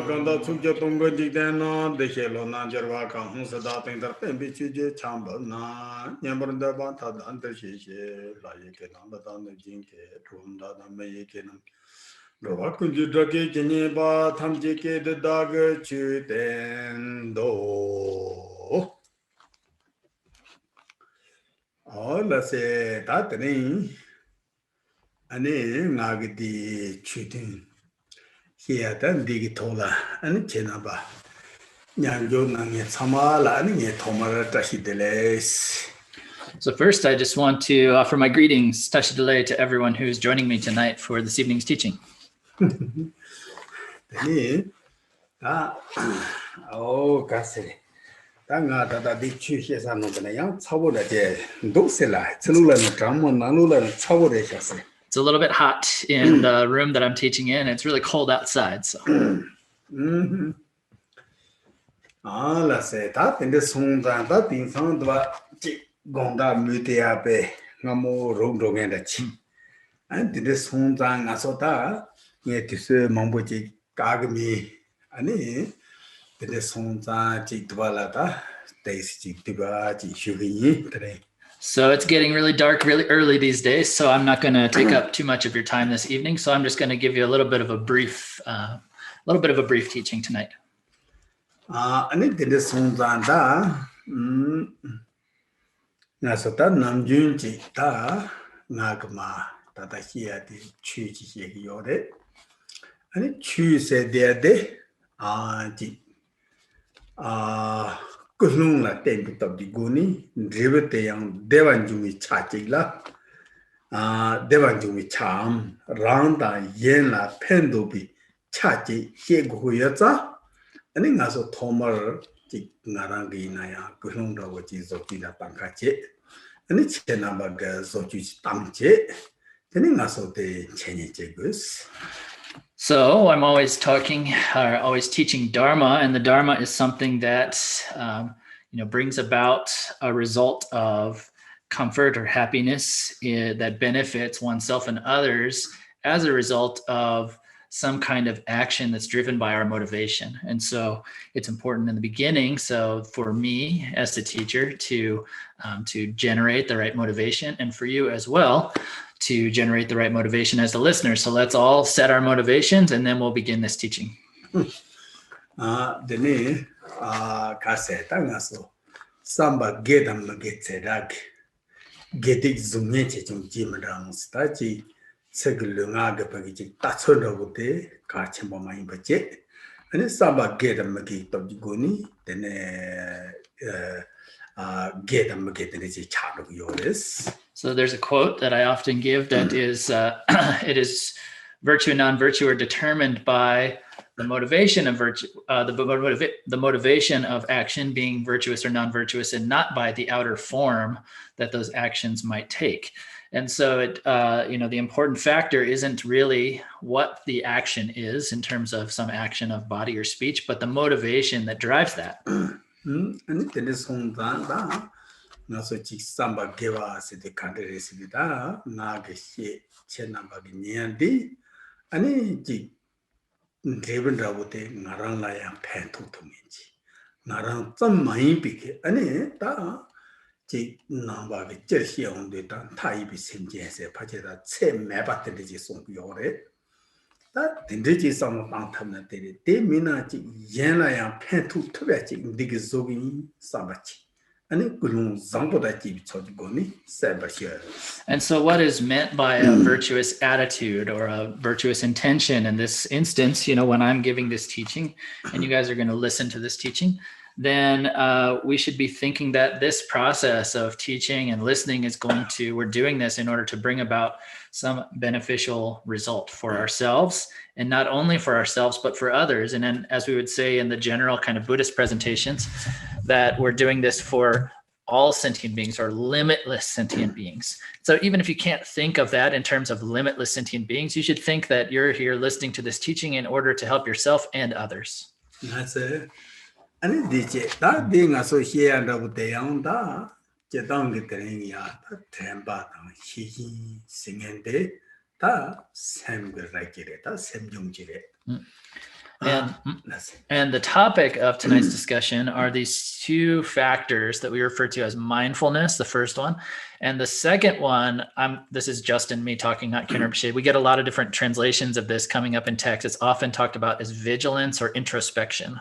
Kanda Suja Tunga Jidana, the Shelona Jervaka, Hunsada, and the Pembichi Chamber, Yambranda Banta, and the Shishe, Layakan, the Dana Jinke, Trunda, the Mayakan. Rovakunju Drake, Geneva, Tamjike, the dagger, Chutendo. Oh, let's say that name. And then Nagadi Chutin. Here, then Digitola, and Chenaba. So first, I just want to offer my greetings, Tashidele, to everyone who's joining me tonight for this evening's teaching. Oh, Cassidy. It's a little bit hot in the room that I'm teaching in. It's really cold outside. So. Let's say that in the song that in sound Gonda Mutiabe, Namo Rondo Gendachi. And in the song Asota, yet is Mamboji Kagami, Ani, the song Chitwalata, Daisy Tibaji, Shugi today. So it's getting really dark really early these days, so I'm not going to take up too much of your time this evening. So I'm just going to give you a little bit of a brief teaching tonight. And it did soon that Nasota Namjunji ta Nagma Tata here the Chuchi Yode. And it choose de Kulunga Tempit of the Guni, Drivete young Devanjumi Chachila, Devanjumi Cham, Randa Yena Pendobi, Chachi, Yeguyata. And then also Tomer, Narangi Naya, Kulunda, which is Opina Pankache, and it's Chenabaga, so you stamche, then also the Chenich. So I'm always teaching Dharma, and the Dharma is something that brings about a result of comfort or happiness that benefits oneself and others as a result of some kind of action that's driven by our motivation. And so it's important in the beginning. So for me as the teacher to generate the right motivation, and for you as well to generate the right motivation as the listener. So let's all set our motivations, and then we'll begin this teaching. Dene kasetangaso samba gedam getsedak gedik zumyeche chung jimadang stachi segulunga gapagi tatsondote kachimama imbache and samba gedam magi tobjigoni dene gedam getene chadog yores. So there's a quote that I often give that is, it is virtue and non-virtue are determined by the motivation of virtue, the motivation of action being virtuous or non-virtuous, and not by the outer form that those actions might take. And so the important factor isn't really what the action is in terms of some action of body or speech, but the motivation that drives that. Naso chik samba geva se de country residida nage she chenamba nyandi ani chik driven rabote narang la yang pen to minchi narang tsam mai pike ani ta chik namba ge jersi on de ta thai bi semje se phaje da che me ba de ji song yore ta dinde ji sam bang tham na de mina chik yen la yang pen to thwe chik dig zogi sabachi. And so what is meant by a virtuous attitude or a virtuous intention in this instance, when I'm giving this teaching and you guys are going to listen to this teaching, then we should be thinking that this process of teaching and listening we're doing this in order to bring about some beneficial result for ourselves, and not only for ourselves, but for others. And then, as we would say in the general kind of Buddhist presentations, that we're doing this for all sentient beings or limitless sentient beings. So even if you can't think of that in terms of limitless sentient beings, you should think that you're here listening to this teaching in order to help yourself and others. That's it. And that being associated with the young da, Jedong getting ya, Temba, he singing day, da, Sam like it, da, Sam Jungire. And the topic of tonight's discussion are these two factors that we refer to as mindfulness, the first one. And the second one, this is Justin, me talking, not Khen Rinpoche. We get a lot of different translations of this coming up in text. It's often talked about as vigilance or introspection.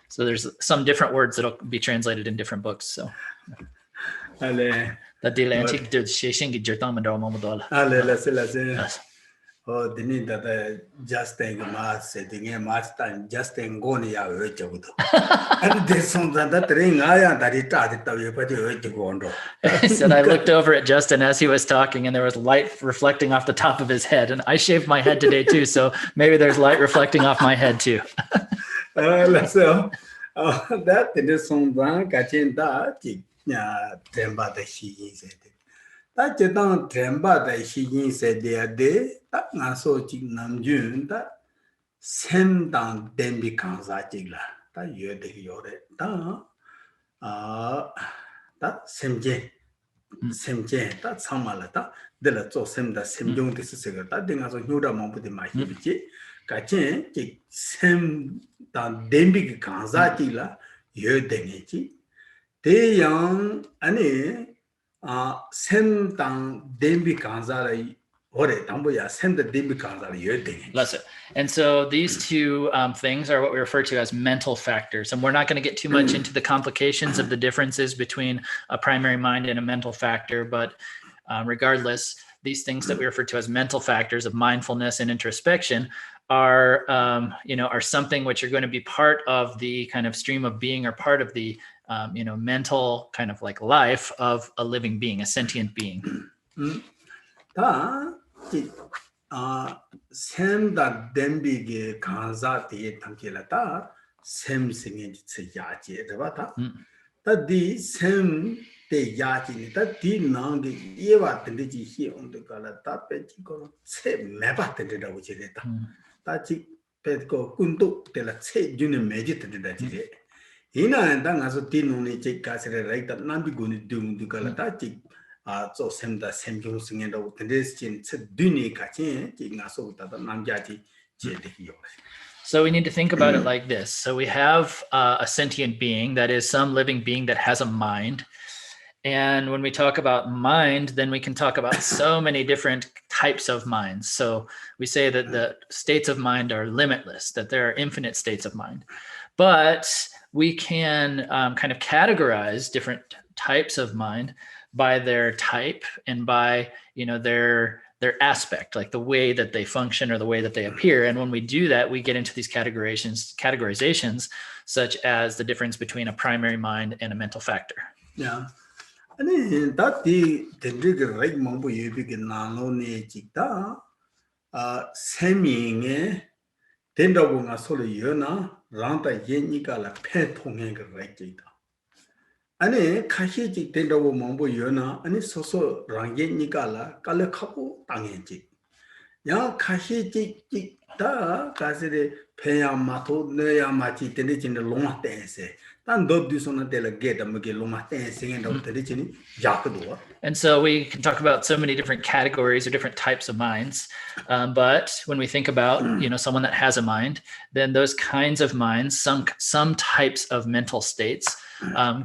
So there's some different words that'll be translated in different books. So. Oh, the need that just think mass setting a match time, just in going away. And there's some that ring I am that it started to go on. I said I looked over at Justin as he was talking, and there was light reflecting off the top of his head. And I shaved my head today too, so maybe there's light reflecting off my head too. So that is some catching that. Temba the she said. That you don't tremble that she said the other day, that not so chick Namjun, that send down then becomes a jigger. That you're the yore. That same jay, that some malata, the lato same that same young this is that thing as a new amount with my hibby, catching, same down then becomes a jigger, you're the they young, and send down Dembi Kanzara or Tamboya, send the Dembi Kanzara, you're thinking. That's it. And so these two things are what we refer to as mental factors. And we're not going to get too much into the complications of the differences between a primary mind and a mental factor. But regardless, these things that we refer to as mental factors of mindfulness and introspection are, are something which are going to be part of the kind of stream of being or part of the mental kind of like life of a living being, a sentient being. Same that then big Kanza the Tankilata, same singing Yaji, that the same the Yaji, that did not the Eva Tendiji here on the Galata Petico, say Meba Tendida, which is it. That Petco Kundu, the Latse Junior Magic that is it. Ina and then as a tin only take Castle right that not be going to do the Galatatic. So same the same young singing out the destin said Duni Katin, taking us out that Namjati. So we need to think about it like this. So we have a sentient being, that is some living being that has a mind. And when we talk about mind, then we can talk about so many different types of minds. So we say that the states of mind are limitless, that there are infinite states of mind. But we can kind of categorize different types of mind by their type and by, their aspect, like the way that they function or the way that they appear. And when we do that, we get into these categorizations, such as the difference between a primary mind and a mental factor. Yeah. And that the right mumbo you begin nano ne jita, semi, Tendabunga solo yona, Ranta yenica la pentonga right jita. Ane Kashi Tendabu Mambo Yona, and it's also Rangi Nikala, Kalakapu, Tangenji. Young Kashi da Kaside Payamato, Neyamachi, Tenich in the Loma Tense. And don't do so delegate and make Loma Tensing and of Tenich Yakadua. And so we can talk about so many different categories or different types of minds. But when we think about, someone that has a mind, then those kinds of minds, some types of mental states,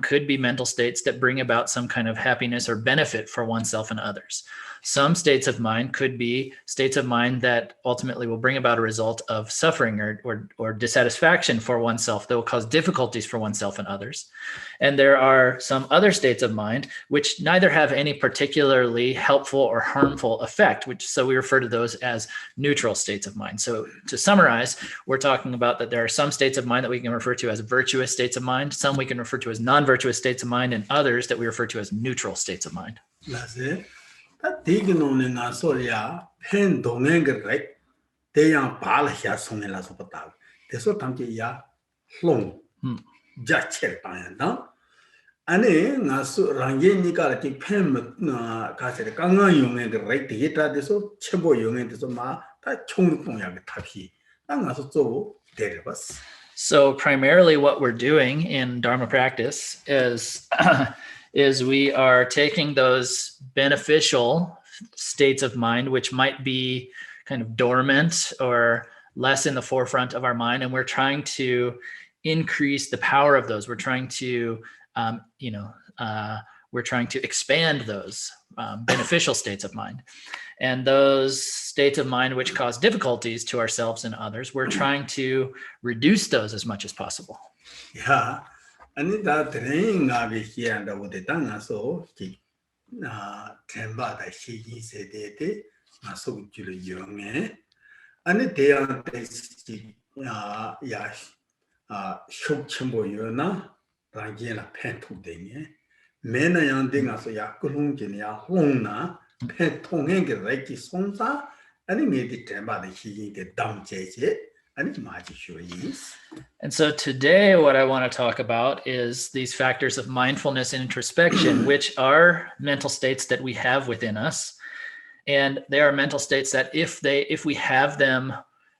could be mental states that bring about some kind of happiness or benefit for oneself and others. Some states of mind could be states of mind that ultimately will bring about a result of suffering or dissatisfaction for oneself that will cause difficulties for oneself and others. And there are some other states of mind which neither have any particularly helpful or harmful effect, so we refer to those as neutral states of mind. So to summarize, we're talking about that there are some states of mind that we can refer to as virtuous states of mind, some we can refer to as non-virtuous states of mind, and others that we refer to as neutral states of mind. That's it. That taken on in a soria, pen domain right? They are Palha Sonela Sopatal. The Sotantia long, Jachet Payana. Ane Nasu Rangenica pen Castle Kanga Young and the right theatre, the so Chebo Young and the Soma, that Chung Ponyak Taki. And also there was. So primarily what we're doing in Dharma practice is we are taking those beneficial states of mind, which might be kind of dormant or less in the forefront of our mind, and we're trying to increase the power of those. We're trying to, we're trying to expand those beneficial states of mind. And those states of mind which cause difficulties to ourselves and others, we're trying to reduce those as much as possible. Yeah. And that thing I here and with the dana so temba that she said it, so young, and they are show chimbo yona, Rangina pentu ding, men a young ding as a yakulung ya hona, pentong like sonsa, and he made the temba that he get down jay. And so today what I want to talk about is these factors of mindfulness and introspection, which are mental states that we have within us. And they are mental states that if we have them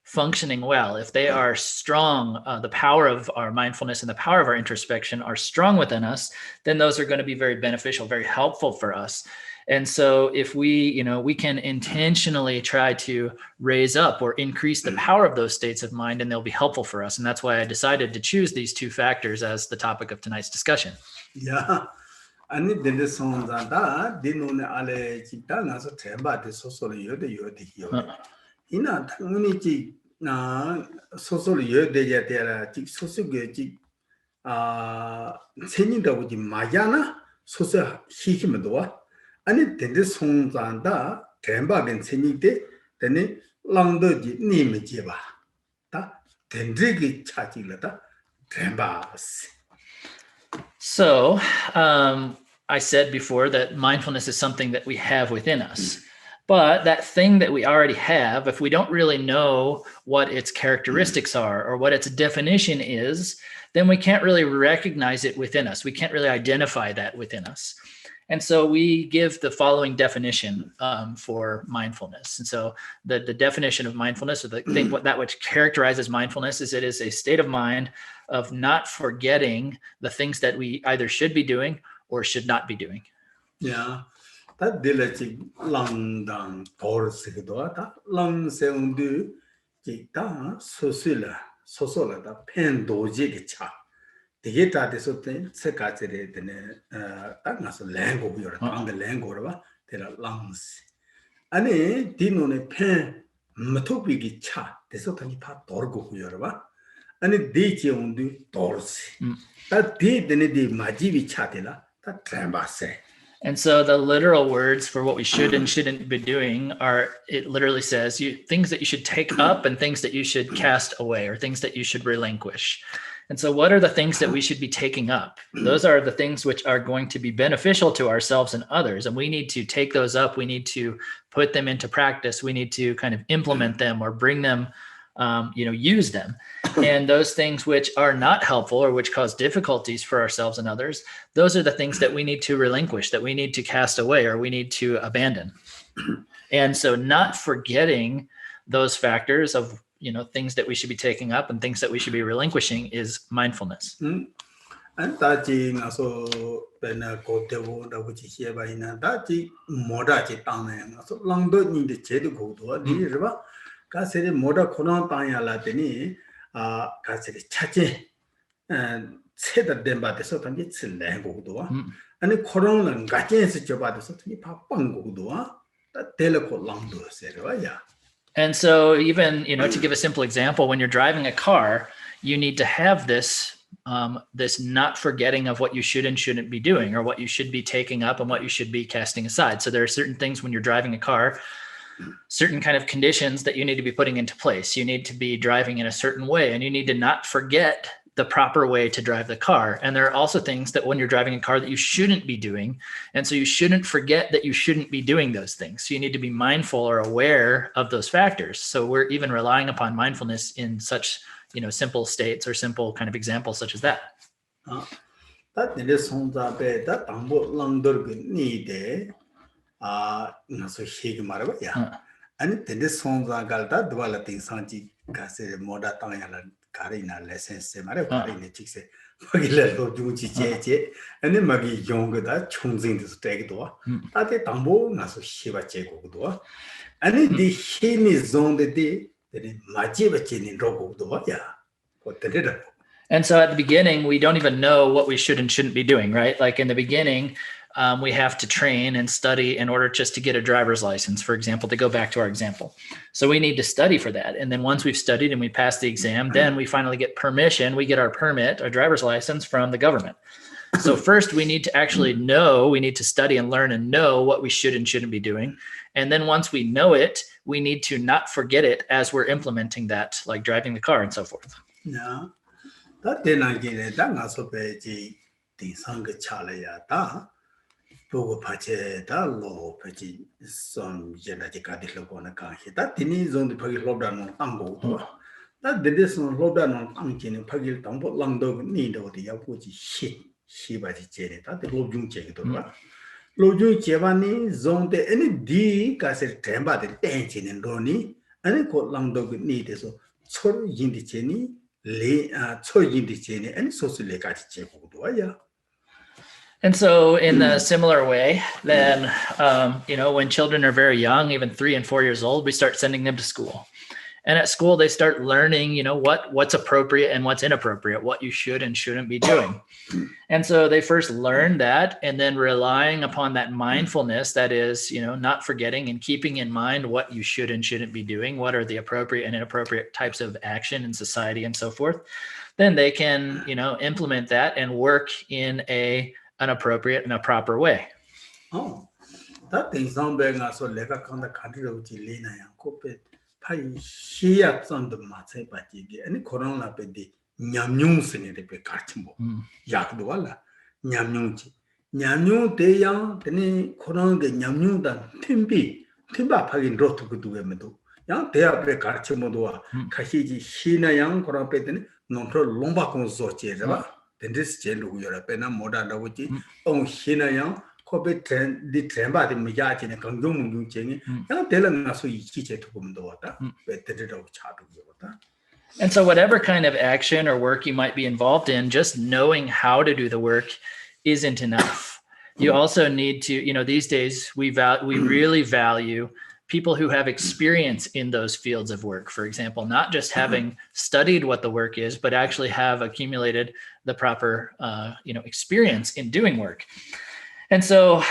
functioning well, if they are strong, the power of our mindfulness and the power of our introspection are strong within us, then those are going to be very beneficial, very helpful for us. And so if we can intentionally try to raise up or increase the power of those states of mind, and they'll be helpful for us. And that's why I decided to choose these two factors as the topic of tonight's discussion. Yeah. And then the songs are that, they know Ale Chitana, so Temba, the social yod. In a community, social yod, they are social good, sending the with Mayana, social Hikimadua. And then the songs are that, Temba and sending it, then it long the name Jeva. Then dig charging letter, Tembas. So I said before that mindfulness is something that we have within us. But that thing that we already have, if we don't really know what its characteristics are or what its definition is, then we can't really recognize it within us. We can't really identify that within us. And so we give the following definition for mindfulness. And so the definition of mindfulness, or the thing that which characterizes mindfulness, is it is a state of mind of not forgetting the things that we either should be doing or should not be doing. Yeah, that dilachi long down towards the door, that long sound do jita sosola, the pen doji cha. The geta de sote, secatire, that was a language or on the language, there are lungs. And a dino pen matopigi cha, the sotani pat dorgo yorba, and a deji on the doors. That did the majivi chatilla, that trambase. And so the literal words for what we should and shouldn't be doing are, it literally says things that you should take up and things that you should cast away, or things that you should relinquish. And so what are the things that we should be taking up? Those are the things which are going to be beneficial to ourselves and others. And we need to take those up. We need to put them into practice. We need to kind of implement them or bring them, use them. And those things which are not helpful or which cause difficulties for ourselves and others, those are the things that we need to relinquish, that we need to cast away, or we need to abandon. And so not forgetting those factors of things that we should be taking up and things that we should be relinquishing is mindfulness. And that is also when I go to the which is here by that Moda Chitana, so long don't need the Chedu go to the river. Cassette Moda Kono Tanya Latini, Cassette Chache, and said that them by the Sotan gets a lango, and the Corona and Gatins about the Sotani Papango, that Teleco Lando said, yeah. And so even, to give a simple example, when you're driving a car, you need to have this not forgetting of what you should and shouldn't be doing, or what you should be taking up and what you should be casting aside. So there are certain things when you're driving a car, certain kind of conditions that you need to be putting into place. You need to be driving in a certain way, and you need to not forget the proper way to drive the car. And there are also things that when you're driving a car that you shouldn't be doing. And so you shouldn't forget that you shouldn't be doing those things. So you need to be mindful or aware of those factors. So we're even relying upon mindfulness in such, simple states or simple kind of examples such as that. That is something that I'm longer need. So Higmar, yeah. And then this song that developing Sanji Cassette Moda Tanya Karina lessons, Marina Chicks, Magilla Juji, and then Maggie Younger that choosing this take door. That a tambo, Naso Shiva Cheko door. And in the Hini zone the day, And so at the beginning, we don't even know what we should and shouldn't be doing, right? Like in the beginning, we have to train and study in order just to get a driver's license, for example, to go back to our example. So we need to study for that. And then once we've studied and we pass the exam, then we finally get permission. We get our permit, our driver's license from the government. So first we need to actually know, we need to study and learn and know what we should and shouldn't be doing. And then once we know it, we need to not forget it as we're implementing that, like driving the car and so forth. Yeah. That then I get it. That also be the sanga chalaya. Pogo pache da lo pache some genetica di logona kanhi. That is on the pagi lockdown on tango. That the dis on lockdown on tankin pagi tambo langdo need of the yapuji shit. She by the cherry. That the lojung check to Lojung chevani zone the any D cassette temba the tension and Roni and it called langdo need so chor yin the chenny. And so in a similar way, then, when children are very young, even 3 and 4 years old, we start sending them to school. And at school, they start learning, what's appropriate and what's inappropriate, what you should and shouldn't be doing. And so they first learn that, and then relying upon that mindfulness, that is, not forgetting and keeping in mind what you should and shouldn't be doing, what are the appropriate and inappropriate types of action in society and so forth. Then they can, implement that and work in an appropriate and a proper way. Oh, that thing sounds very so like a kind of country of Chilena and Copet. He had some the Matse Pati, and the Corona Pedi, Nyamyung in the Pecatimo, Yakduala, Nyamyunchi. Nyamyung, they young, then Corona, the Nyamyung, than Timba Pagin wrote to do a meadow. Young, they are Pecatimodoa, Kahiji, Shina Young, Corapet, non pro Lombacon Sochera, then this gelu, you're a pena moda, oh, Shina Young. The tremba the Miyati and Kangum Ching, and telling us we teach it to Gumdota, but the little chat of Yota. And so, whatever kind of action or work you might be involved in, just knowing how to do the work isn't enough. You also need to, these days we really value people who have experience in those fields of work. For example, not just having studied what the work is, but actually have accumulated the proper, experience in doing work. And so,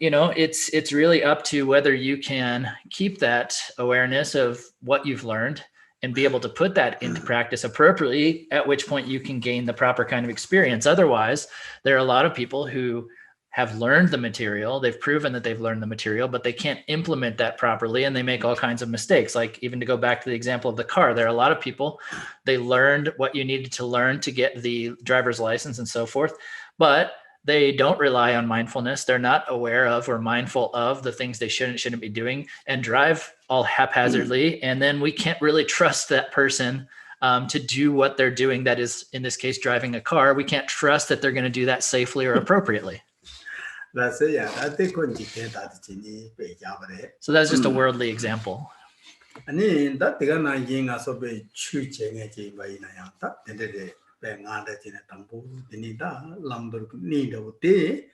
it's really up to whether you can keep that awareness of what you've learned and be able to put that into practice appropriately, at which point you can gain the proper kind of experience. Otherwise, there are a lot of people who have learned the material, they've proven that they've learned the material, but they can't implement that properly and they make all kinds of mistakes. Like even to go back to the example of the car, there are a lot of people, they learned what you needed to learn to get the driver's license and so forth, but they don't rely on mindfulness. They're not aware of or mindful of the things they shouldn't be doing and drive all haphazardly. And then we can't really trust that person to do what they're doing. That is, in this case, driving a car. We can't trust that they're going to do that safely or appropriately. That's it, yeah. So that's just a worldly example. And then that the Gana Ying as a be choosing a game by Nayanta, and the Bangada in a tambo, the Nida, Lamber need of day,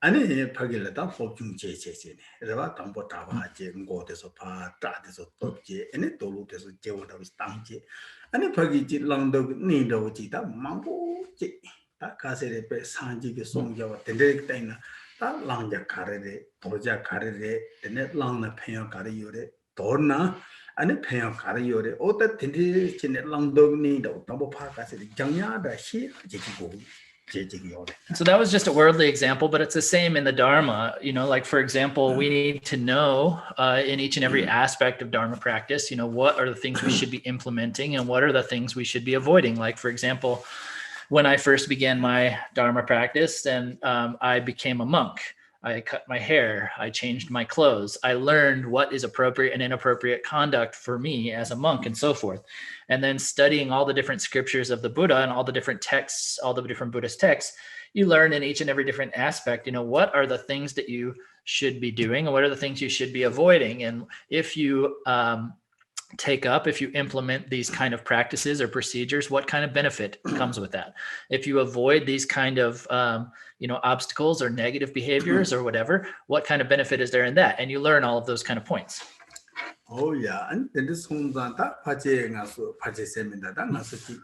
and a Pagilata fortune chases in Rava Tambo Tava, Goddess of Pa, Tatis of Topje, and a Tolutus of Jewel of Stamje, and a Pagiti Lando need of Tita, Mambo, that Casere Sanji song Java, the direct thing. That Langa Carre, Toja Carre, the net long Peo Carriore, Torna, and a Peo Carriore, or the Tindy Chinet Long Dog need of Tambo Park as a Janya, the she, So that was just a worldly example, but it's the same in the Dharma. Like, for example, we need to know in each and every aspect of Dharma practice, what are the things we should be implementing and what are the things we should be avoiding. Like, for example, when I first began my Dharma practice, then I became a monk. I cut my hair. I changed my clothes. I learned what is appropriate and inappropriate conduct for me as a monk and so forth. And then studying all the different scriptures of the Buddha and all the different texts, all the different Buddhist texts, you learn in each and every different aspect, what are the things that you should be doing and what are the things you should be avoiding. And if you if you implement these kind of practices or procedures, what kind of benefit comes with that? If you avoid these kind of, obstacles or negative behaviors or whatever, what kind of benefit is there in that? And you learn all of those kind of points. Oh yeah, and then this home that pache ngaso pache semenda that ngaso ki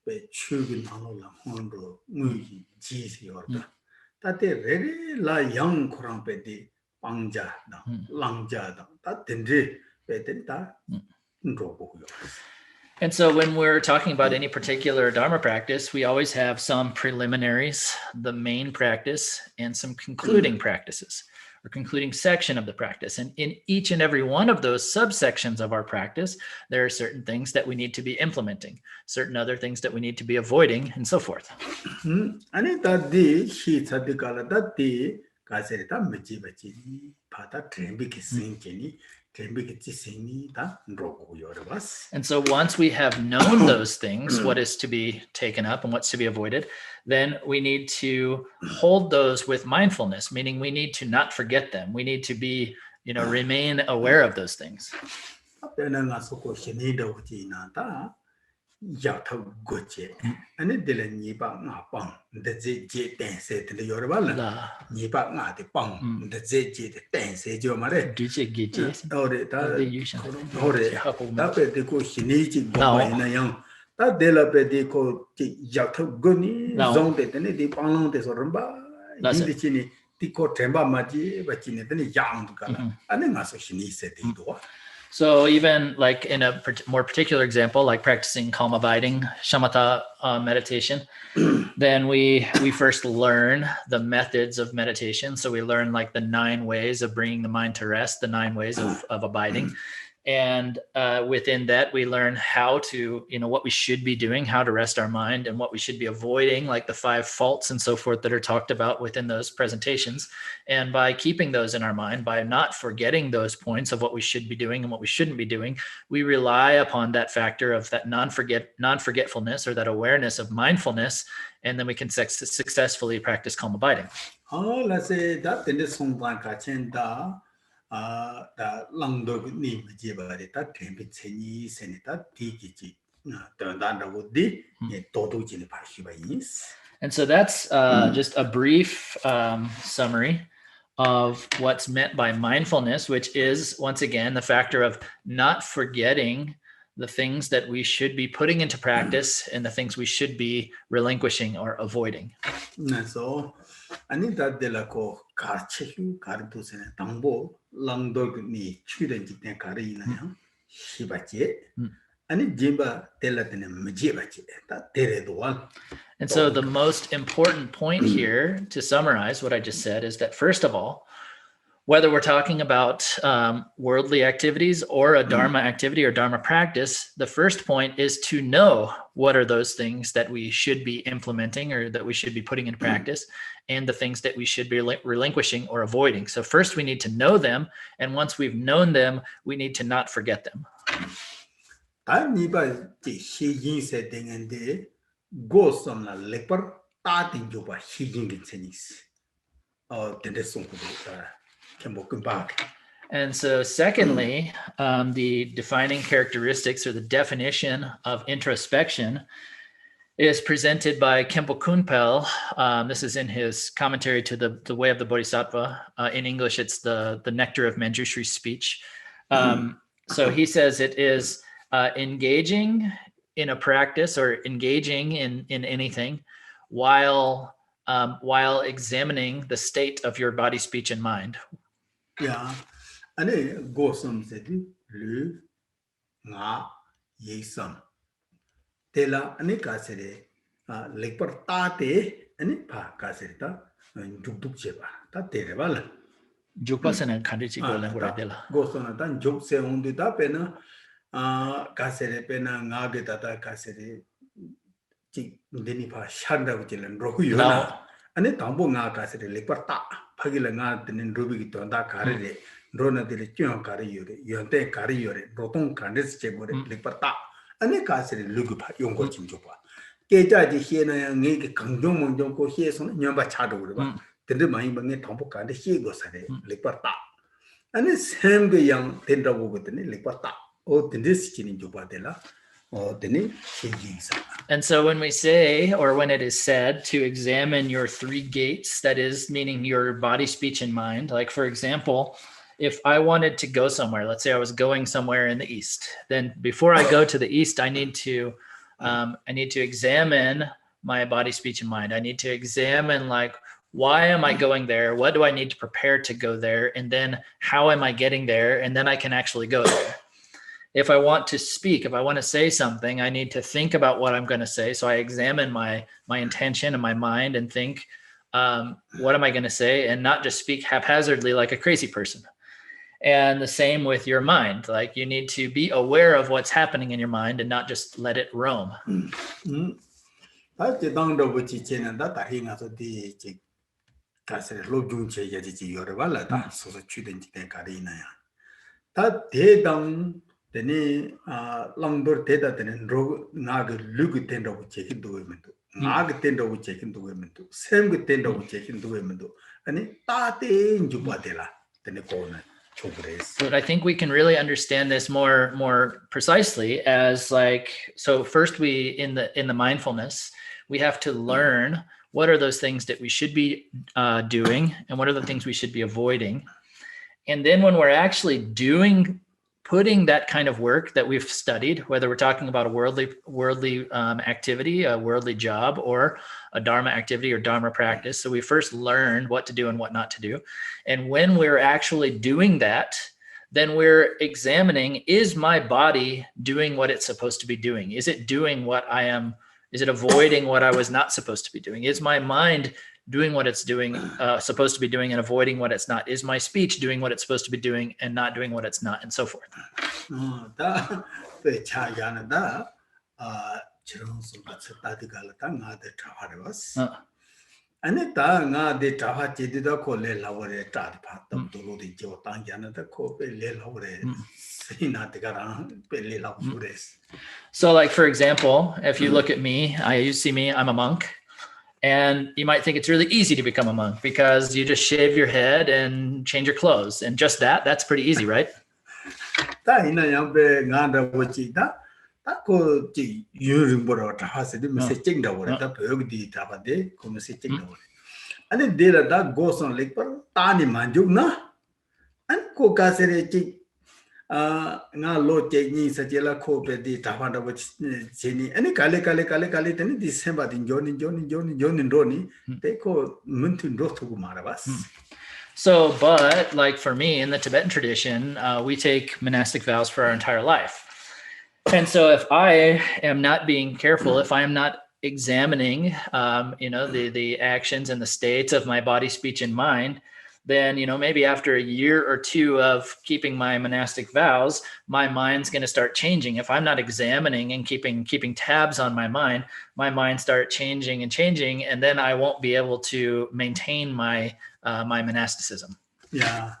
be chugin alola hondo muji jisi orda. Tate very la young kurang pe di pangja da langja da. That dendre pe den da ndrobo yo. And so when we're talking about any particular Dharma practice, we always have some preliminaries, the main practice, and some concluding practices or concluding section of the practice. And in each and every one of those subsections of our practice, there are certain things that we need to be implementing, certain other things that we need to be avoiding, and so forth. Ani that di shi sadikala that di kasere ta meji bachi pata trembi ki singeni. And so once we have known those things, what is to be taken up and what's to be avoided, then we need to hold those with mindfulness, meaning we need to not forget them. We need to be, remain aware of those things. Ani dile nipa nga pang ndeze je tense tende yorobala nipa nga de pang ndeze je de tense jo mare ore ta ore ta pe de ko hini ji go na yang ta de la pe de ko ji ya tho goni zong de ne de pang long de so ramba yin de chi ni ti ko temba ma ji ba chi ne de yang du ka ani nga so hini se de do. So even like in a more particular example, like practicing calm abiding, shamatha meditation, then we first learn the methods of meditation. So we learn like the 9 ways of bringing the mind to rest, the 9 ways of abiding. And within that, we learn how to, what we should be doing, how to rest our mind, and what we should be avoiding, like the 5 faults and so forth that are talked about within those presentations. And by keeping those in our mind, by not forgetting those points of what we should be doing and what we shouldn't be doing, we rely upon that factor of that non-forgetfulness or that awareness of mindfulness, and then we can successfully practice calm abiding. Oh, let's say that in this song da langdog ni jibari ta tempi cheni senita tiki da wudi todo jini pashibayis. And so that's just a brief summary of what's meant by mindfulness, which is once again the factor of not forgetting the things that we should be putting into practice and the things we should be relinquishing or avoiding. So Anita de la co carchehu cardusene tambo langdog ni chuden jiten carina shibache ani jimba telatene mjibache ta teredual. And so the most important point here to summarize what I just said is that first of all, whether we're talking about worldly activities or a Dharma activity or Dharma practice, the first point is to know what are those things that we should be implementing or that we should be putting in practice and the things that we should be relinquishing or avoiding. So first we need to know them. And once we've known them, we need to not forget them. And so secondly, the defining characteristics or the definition of introspection is presented by Khenpo Kunpel. This is in his commentary to the Way of the Bodhisattva. In English, it's the Nectar of Manjushri's speech. So he says it is engaging in a practice or engaging in anything while examining the state of your body, speech, and mind. Yeah, and go some said lu nga yesam. Tela anika sede lekper tate ani pa kaseta duk cheba ta terebala. Jukpasana kandichi go lengura dela. Go sona tan juk se undi ta pena kasere pena nga ge tata kasere chi deni pa shanda ujilan roku yona. Ani tambo nga kasere lekper ta pagila nga tenen rubi ki tonda kare re rona dele chyon kare yore yonte kare yore rotong kandes chebore lekper ta. Ani kasere lugupa yongo chinjopa. Keja ji hiena ya nge kangjong mongjong ko hie son nyamba chado urba. Tende mai bange tampo kande hie go sare lekper ta. Ani sem ge yang tenda bo gotene lekper ta. O tende sichini jopa dela. And so when we say, or when it is said to examine your 3 gates, that is meaning your body, speech, and mind, like for example, if I wanted to go somewhere, let's say I was going somewhere in the East, then before I go to the East, I need to examine my body, speech, and mind. I need to examine, like, why am I going there? What do I need to prepare to go there? And then how am I getting there? And then I can actually go there. If I want to speak, if I want to say something, I need to think about what I'm going to say. So I examine my intention and my mind and think, what am I going to say? And not just speak haphazardly like a crazy person. And the same with your mind. Like, you need to be aware of what's happening in your mind and not just let it roam. But I think we can really understand this more precisely as, like, so first we in the mindfulness, we have to learn what are those things that we should be doing and what are the things we should be avoiding. And then when we're actually putting that kind of work that we've studied, whether we're talking about a worldly activity, a worldly job, or a dharma activity or dharma practice. So we first learn what to do and what not to do. And when we're actually doing that, then we're examining, is my body doing what it's supposed to be doing? Is it doing what I am? Is it avoiding what I was not supposed to be doing? Is my mind doing what it's doing, supposed to be doing, and avoiding what it's not? Is my speech doing what it's supposed to be doing and not doing what it's not, and so forth? So, like, for example, if you look at me, you see me, I'm a monk. And you might think it's really easy to become a monk because you just shave your head and change your clothes. And just that's pretty easy, right? nga lo technique sajela ko pe di tawanda with jeni ani kale tani December din joni roni te ko muntin ro to marabas. So, but like for me in the Tibetan tradition, we take monastic vows for our entire life. And so if I am not being careful, if I am not examining, the actions and the states of my body, speech, and mind, then, maybe after a year or two of keeping my monastic vows, my mind's going to start changing. If I'm not examining and keeping tabs on my mind start changing, and then I won't be able to maintain my monasticism. Yeah.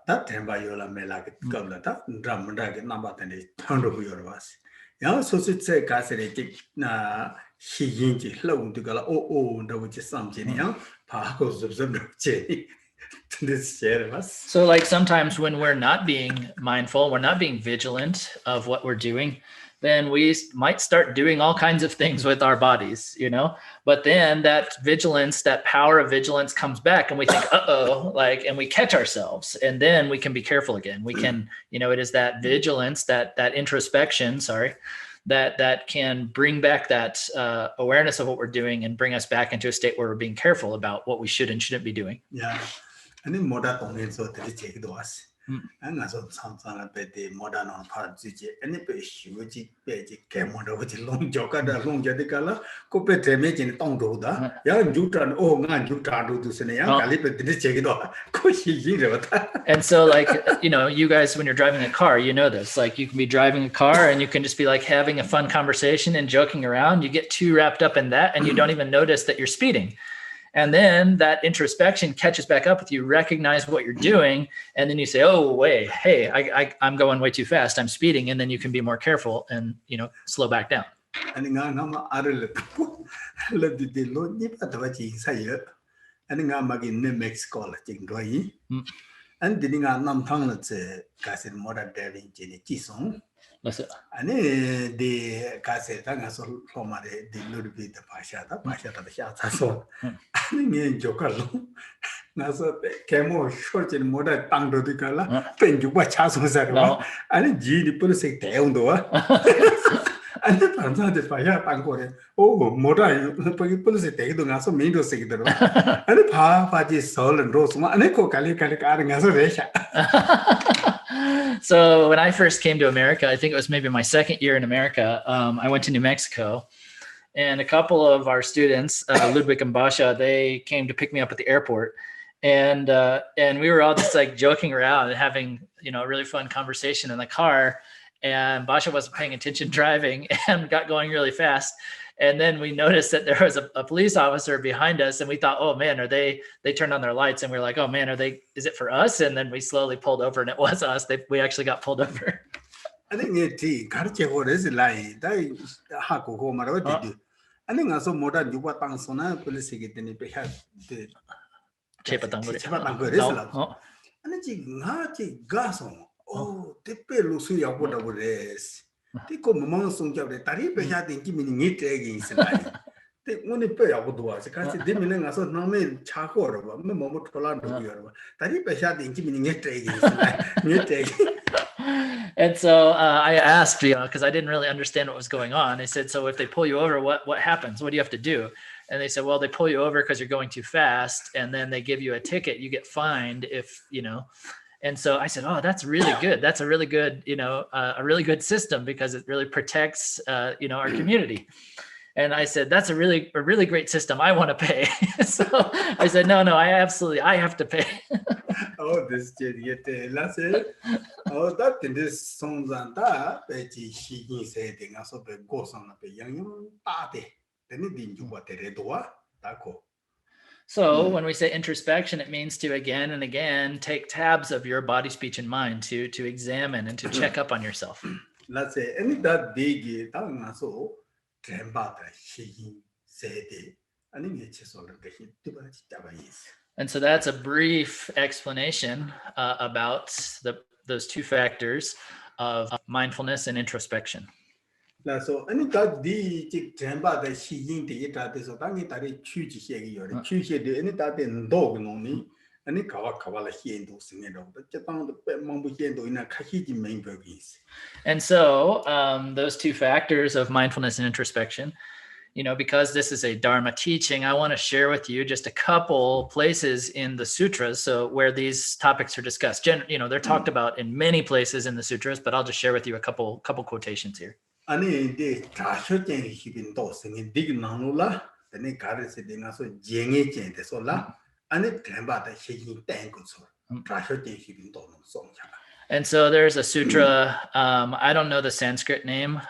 That temba yola melak kabla ta dramda ke nabatane thando yorwas. Ya so se kasere na hiyinji hlong tu kala o ndo which something ya pa ko zub this was. So, like, sometimes when we're not being mindful, we're not being vigilant of what we're doing, then we might start doing all kinds of things with our bodies, but then that vigilance, that power of vigilance comes back and we think, and we catch ourselves, and then we can be careful again. We can, it is that vigilance, that introspection, that can bring back that awareness of what we're doing and bring us back into a state where we're being careful about what we should and shouldn't be doing. Yeah. And in modern tongue, so that it take those. And as on something about the modern on part, and the huge came on with the long joker, the long jadicala, copet imagine tongue do that. Young Jutan, man, you can't do this in a young calipet, did check it off. And so, like, you guys, when you're driving a car, this, like, you can be driving a car and you can just be like having a fun conversation and joking around. You get too wrapped up in that and you don't even notice that you're speeding. And then that introspection catches back up with you, recognize what you're doing, and then you say, oh, wait, hey, I'm going way too fast. I'm speeding. And then you can be more careful and, slow back down. And What's it? 아니 디 가세다가 소 로마데 디 루르비 데 바샤다 샤타소 아니 니 조카로 나서 개모 쇼진 모다 땅도디가라 벤주바 차소사르와 아니 지디 뿔색 대운도와 아니 반자데 바야 땅고래 오 모다 거기 뿔색 대기도 가서 민도 세기더라 아니 바바지 설은 로스마 아니 코 갈리 가서 레샤 So when I first came to America, I think it was maybe my second year in America, I went to New Mexico, and a couple of our students, Ludwig and Basha, they came to pick me up at the airport, and we were all just like joking around and having, you know, a really fun conversation in the car, and Basha wasn't paying attention driving and got going really fast. And then we noticed that there was a police officer behind us, and we thought, oh man, they turned on their lights, and we were like, oh man, is it for us? And then we slowly pulled over, and it was us. We actually got pulled over. I think it 가르치고 is like that 하고 고 말하고 되지. 아니 가서 뭐다 누가 땅소나 police에게 되니 배하 그 체바당 그랬어. 아니 지금 나지 가서 대표로 수야보다 그랬어. Tico mamma son chiave tari pesciati in chimini nitegi in Sinai. Te uni pe avutua, se cazzi di milenga so nome chakor, ma momo tolando here. Tari pesciati in chimini nitegi in Sinai. Nitegi. And so I asked, you know, because I didn't really understand what was going on. I said, so if they pull you over, what happens? What do you have to do? And they said, well, they pull you over because you're going too fast, and then they give you a ticket. You get fined if, you know. And so I said, oh, that's really good. That's a really good, you know, a really good system because it really protects, you know, our community. And I said, that's a really great system. I want to pay. So I said, no, I have to pay. Oh, this did last it. Oh, that in this songs and that, Betty, she said, I saw the ghost on the young party. Then it didn't do what they do. So when we say introspection, it means to again and again take tabs of your body, speech, and mind to examine and to check up on yourself. Let's say any that big so and so that's a brief explanation about those two factors of mindfulness and introspection. So any that the jamba the she in the so tangi tari chu chi here chu any that dog no ni any kawa here do sing it over the mambu here do in a kahiji main burgers. And so those two factors of mindfulness and introspection, you know, because this is a Dharma teaching, I want to share with you just a couple places in the sutras, so where these topics are discussed. You know, they're talked about in many places in the sutras, but I'll just share with you a couple quotations here. 아니 이제 다셔쟁이 희빈도 생이 디그나노라 근데 가르세 되나서 쟁이 쟁데서라 아니 템바다 희긴 땡고서 다셔쟁이 희빈도 송자. And so there's a sutra, I don't know the Sanskrit name,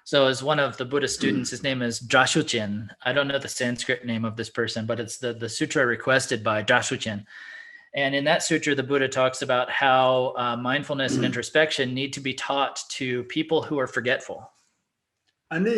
so as one of the Buddhist students, his name is Drashuchen. I don't know the Sanskrit name of this person, but it's the sutra requested by Drashuchen. And in that sutra, the Buddha talks about how mindfulness and introspection need to be taught to people who are forgetful. And so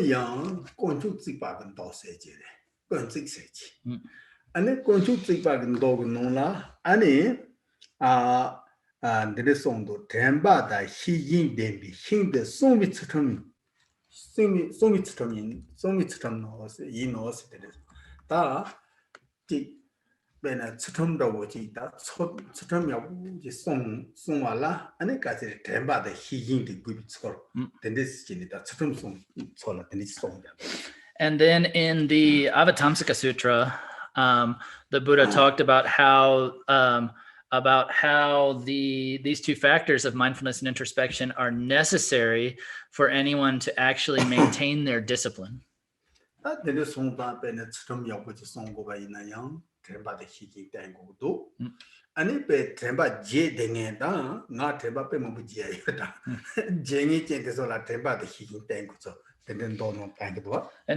in then in the Avatamsaka Sutra, the Buddha talked about how these two factors of mindfulness and introspection are necessary for anyone to actually maintain their discipline. And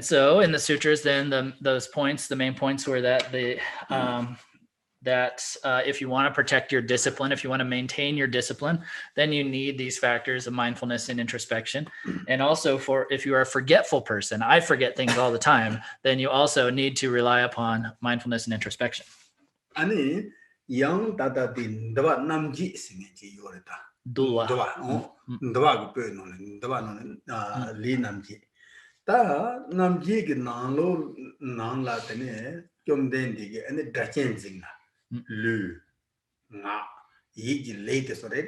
so in the sutras, then those points, the main points were that if you want to protect your discipline, if you want to maintain your discipline, then you need these factors of mindfulness and introspection. And also if you are a forgetful person, I forget things all the time, then you also need to rely upon mindfulness and introspection. yang tata di ndaba namji singe ji yoreta. Dua. Ndaba go pe no ndaba no li namji. Ta namji ki nanglo nangla tene kyomden dige ane dachen zingna. Lu nga yigi late so re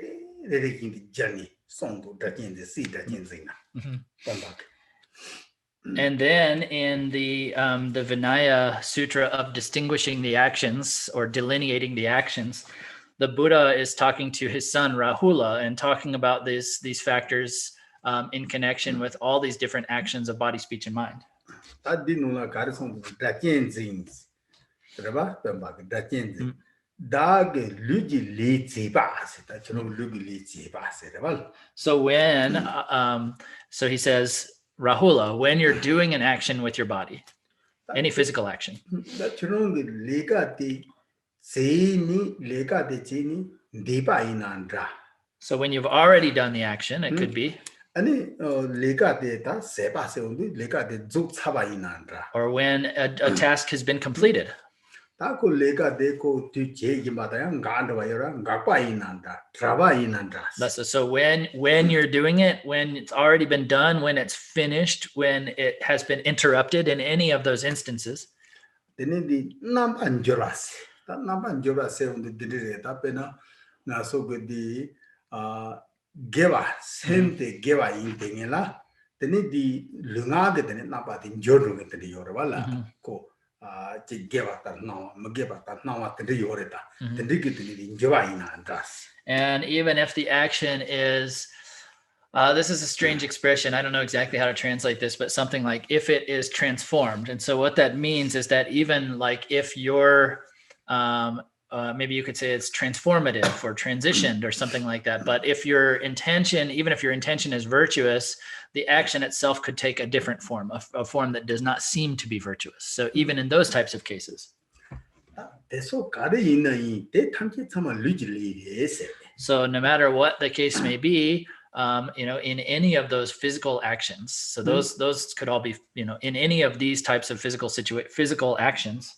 ki jani songdo dachen si dachen zingna. And then in the Vinaya Sutra of distinguishing the actions or delineating the actions, the Buddha is talking to his son Rahula and talking about these factors in connection with all these different actions of body, speech, and mind. So when so he says, Rahula, when you're doing an action with your body, any physical action. So when you've already done the action, it could be. Or when a task has been completed. So when you're doing it, when it's already been done, when it's finished, when it has been interrupted in any of those instances. And even if the action is, this is a strange expression. I don't know exactly how to translate this, but something like if it is transformed. And so what that means is that even like if you're, maybe you could say it's transformative or transitioned or something like that. But if your intention, even if your intention is virtuous, the action itself could take a different form, a form that does not seem to be virtuous. So even in those types of cases. So no matter what the case may be, in any of those physical actions, so those could all be, in any of these types of physical actions.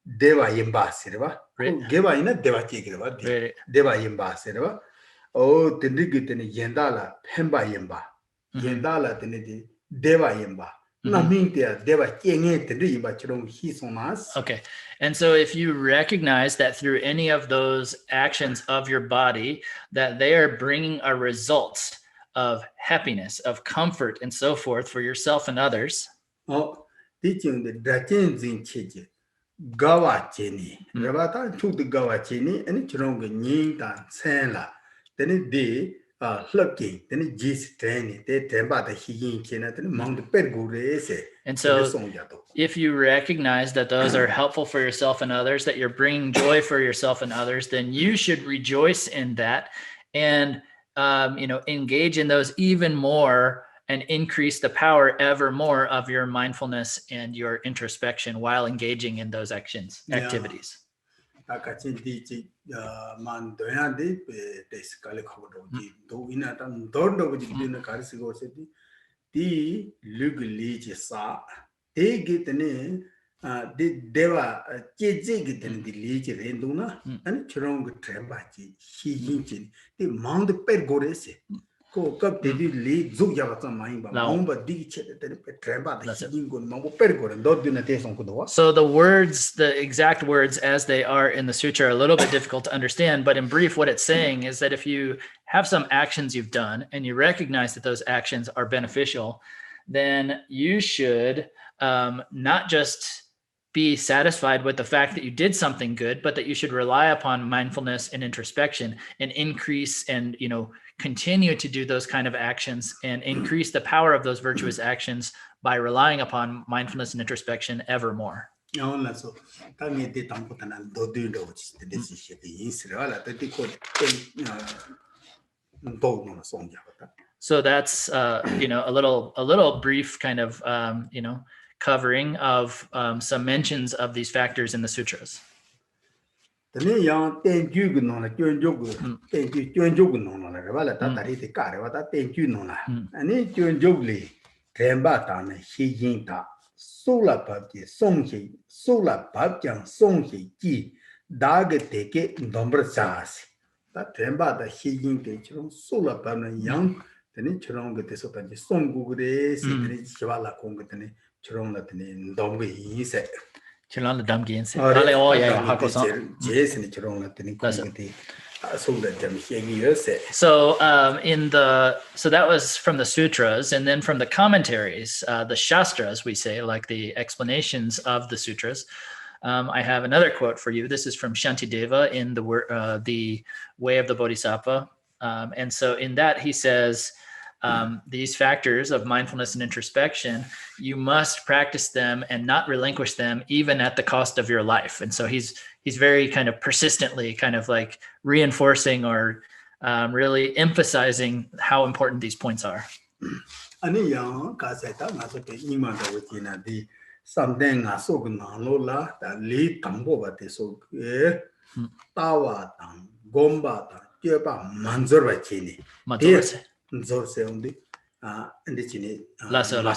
Deva yimba sirva geva ina deva chigirva deva yimba sirva o tindigitene yendala pemba yimba yendala tinidi deva yimba namintia deva chenge tindi yimba chirong hisonas. Okay, and so if you recognize that through any of those actions of your body that they are bringing a result of happiness, of comfort, and so forth for yourself and others. Oh, teaching the dachen cheje gawa cheni rabata chuk the gawa cheni and chirong ning dan senla then de looking then jis training de temba the higin chena then mount pergure se. And so if you recognize that those are helpful for yourself and others, that you're bringing joy for yourself and others, then you should rejoice in that and engage in those even more and increase the power ever more of your mindfulness and your introspection while engaging in those activities. Deva chejig the leech renduna and churong trebachi he the mount pergorese. So the words, the exact words as they are in the sutra are a little bit difficult to understand, but in brief, what it's saying is that if you have some actions you've done and you recognize that those actions are beneficial, then you should not just be satisfied with the fact that you did something good, but that you should rely upon mindfulness and introspection and increase and, continue to do those kind of actions and increase the power of those virtuous actions by relying upon mindfulness and introspection ever more. So that's a little brief kind of covering of some mentions of these factors in the sutras. So that was from the sutras, and then from the commentaries, the shastras, we say, like the explanations of the sutras. I have another quote for you. This is from Shantideva in the Way of the Bodhisattva. And so in that he says, these factors of mindfulness and introspection, you must practice them and not relinquish them even at the cost of your life. And so he's very kind of persistently kind of like reinforcing or really emphasizing how important these points are. Something I so lola that lead tambo but so tawa tam gomba tioba manzorba chini zorse undi and the chini lasoba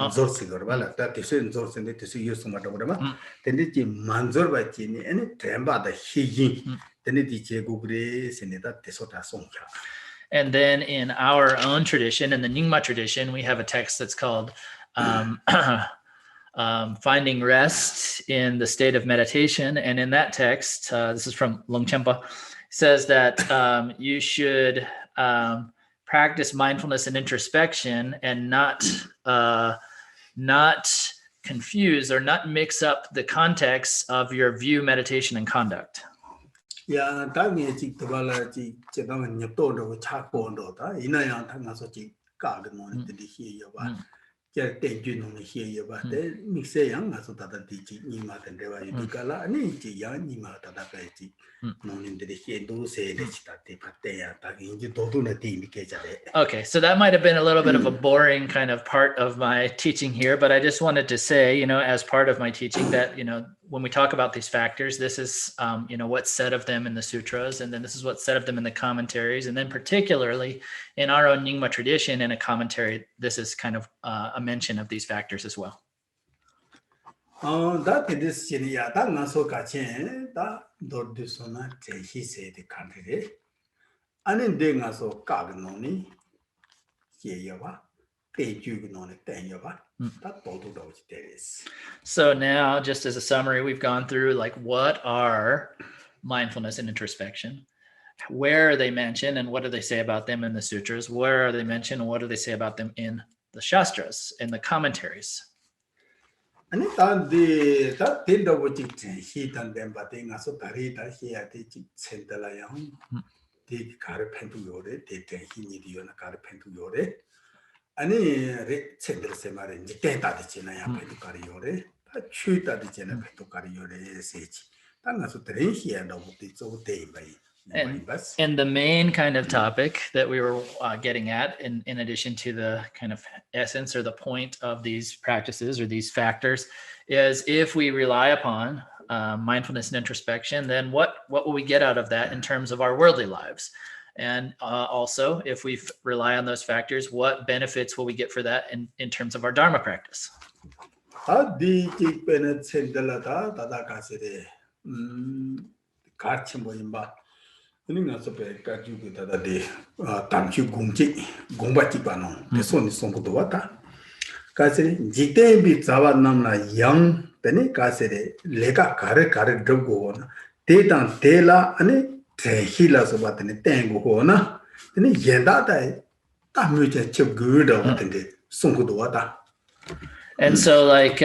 zorse gorbala that is in zorse and it is used to mataba then the manzorba chini and it tremba the hiji then it is gugre seneta tesota sonja. And then in our own tradition, in the Nyingma tradition, we have a text that's called Finding Rest in the State of Meditation. And in that text, this is from Longchenpa, says that you should practice mindfulness and introspection and not confuse or not mix up the context of your view, meditation, and conduct. Yeah, that means it's the Valaji, Chetan, Yato, Chapondo, Inaya, Tangasochi, Garden, the here. Thank you, no, here, but then mix a young as that teaching Nima and Deva Yukala, and it's young Nima Tadapati, known in the here, do say that they are talking to the team. Okay, so that might have been a little bit of a boring kind of part of my teaching here, but I just wanted to say, as part of my teaching that, when we talk about these factors, this is, what's said of them in the sutras, and then this is what's said of them in the commentaries, and then particularly in our own Nyingma tradition in a commentary, this is kind of a mention of these factors as well. That is that not so catching that don't do so much. He said the country, and in doing so Kaganoni, here. So now, just as a summary, we've gone through like what are mindfulness and introspection, where are they mentioned, and what do they say about them in the sutras? Where are they mentioned, and what do they say about them in the shastras, in the commentaries? And that thing that would heat and them, but then also Tarita here, they send the lion, they carpen to yore, they take he need you and a carpen to yore. Ani sender semarin jiteta de chena ya petu kariore ta chuta de chena petu kariore sechi tanga su trenchi and of the so day by and the main kind of topic that we were getting at in addition to the kind of essence or the point of these practices or these factors is if we rely upon mindfulness and introspection, then what will we get out of that in terms of our worldly lives? And also, if we rely on those factors, what benefits will we get for that in terms of our Dharma practice? Hila so what in tango hona, then yenda that mutual chip good over the Sunkuduata. And so, like,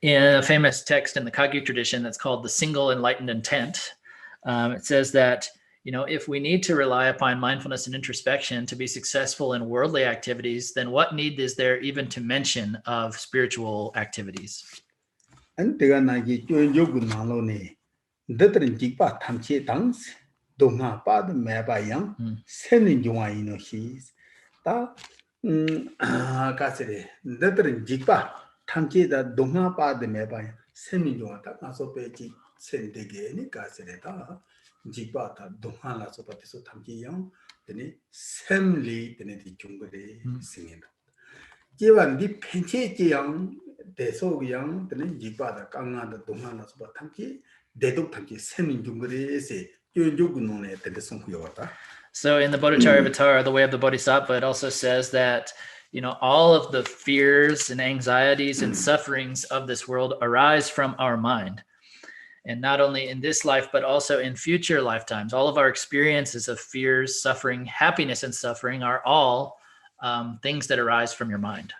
in a famous text in the Kagyu tradition that's called the single enlightened intent. It says that, if we need to rely upon mindfulness and introspection to be successful in worldly activities, then what need is there even to mention of spiritual activities? And the Nagi Yogun Malone, Dutton Jipa Tamche Dance, Doma Bad Mabayang, sending Juan he's that Cassidy, Dutton Jipa Tamche that Doma Bad Mabay, sending Juan, also Peggy, send the gay, Cassidy, Jipata, Domala Sopatiso Tamki Young, then Semly, then the Jungre singing. Given the Penche young, they so young, then Jipata, Kanga, the Domala Sopatamki, they don't Tamki, sending Jungre say, you Jugunone, the Sonkyota. So in the Bodhicharyavatara, the way of the Bodhisattva, it also says that, all of the fears and anxieties and sufferings of this world arise from our mind. And not only in this life, but also in future lifetimes. All of our experiences of fears, suffering, happiness, and suffering are all things that arise from your mind.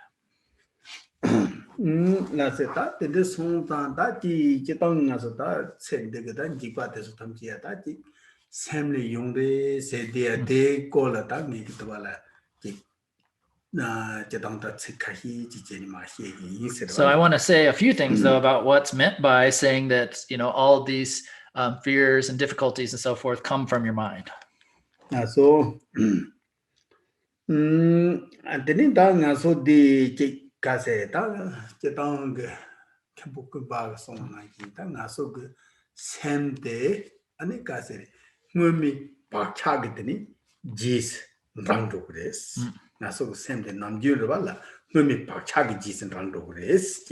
So I want to say a few things, though, about what's meant by saying that, all of these fears and difficulties and so forth come from your mind. So, and then so the Caseta, Jetong, Kabukuba, song like so good, same day, and it Cassette, Mummy, Parchagitani, Gis, Randogres. So same day, Namjurvala, Mummy, Parchagis and Randogres.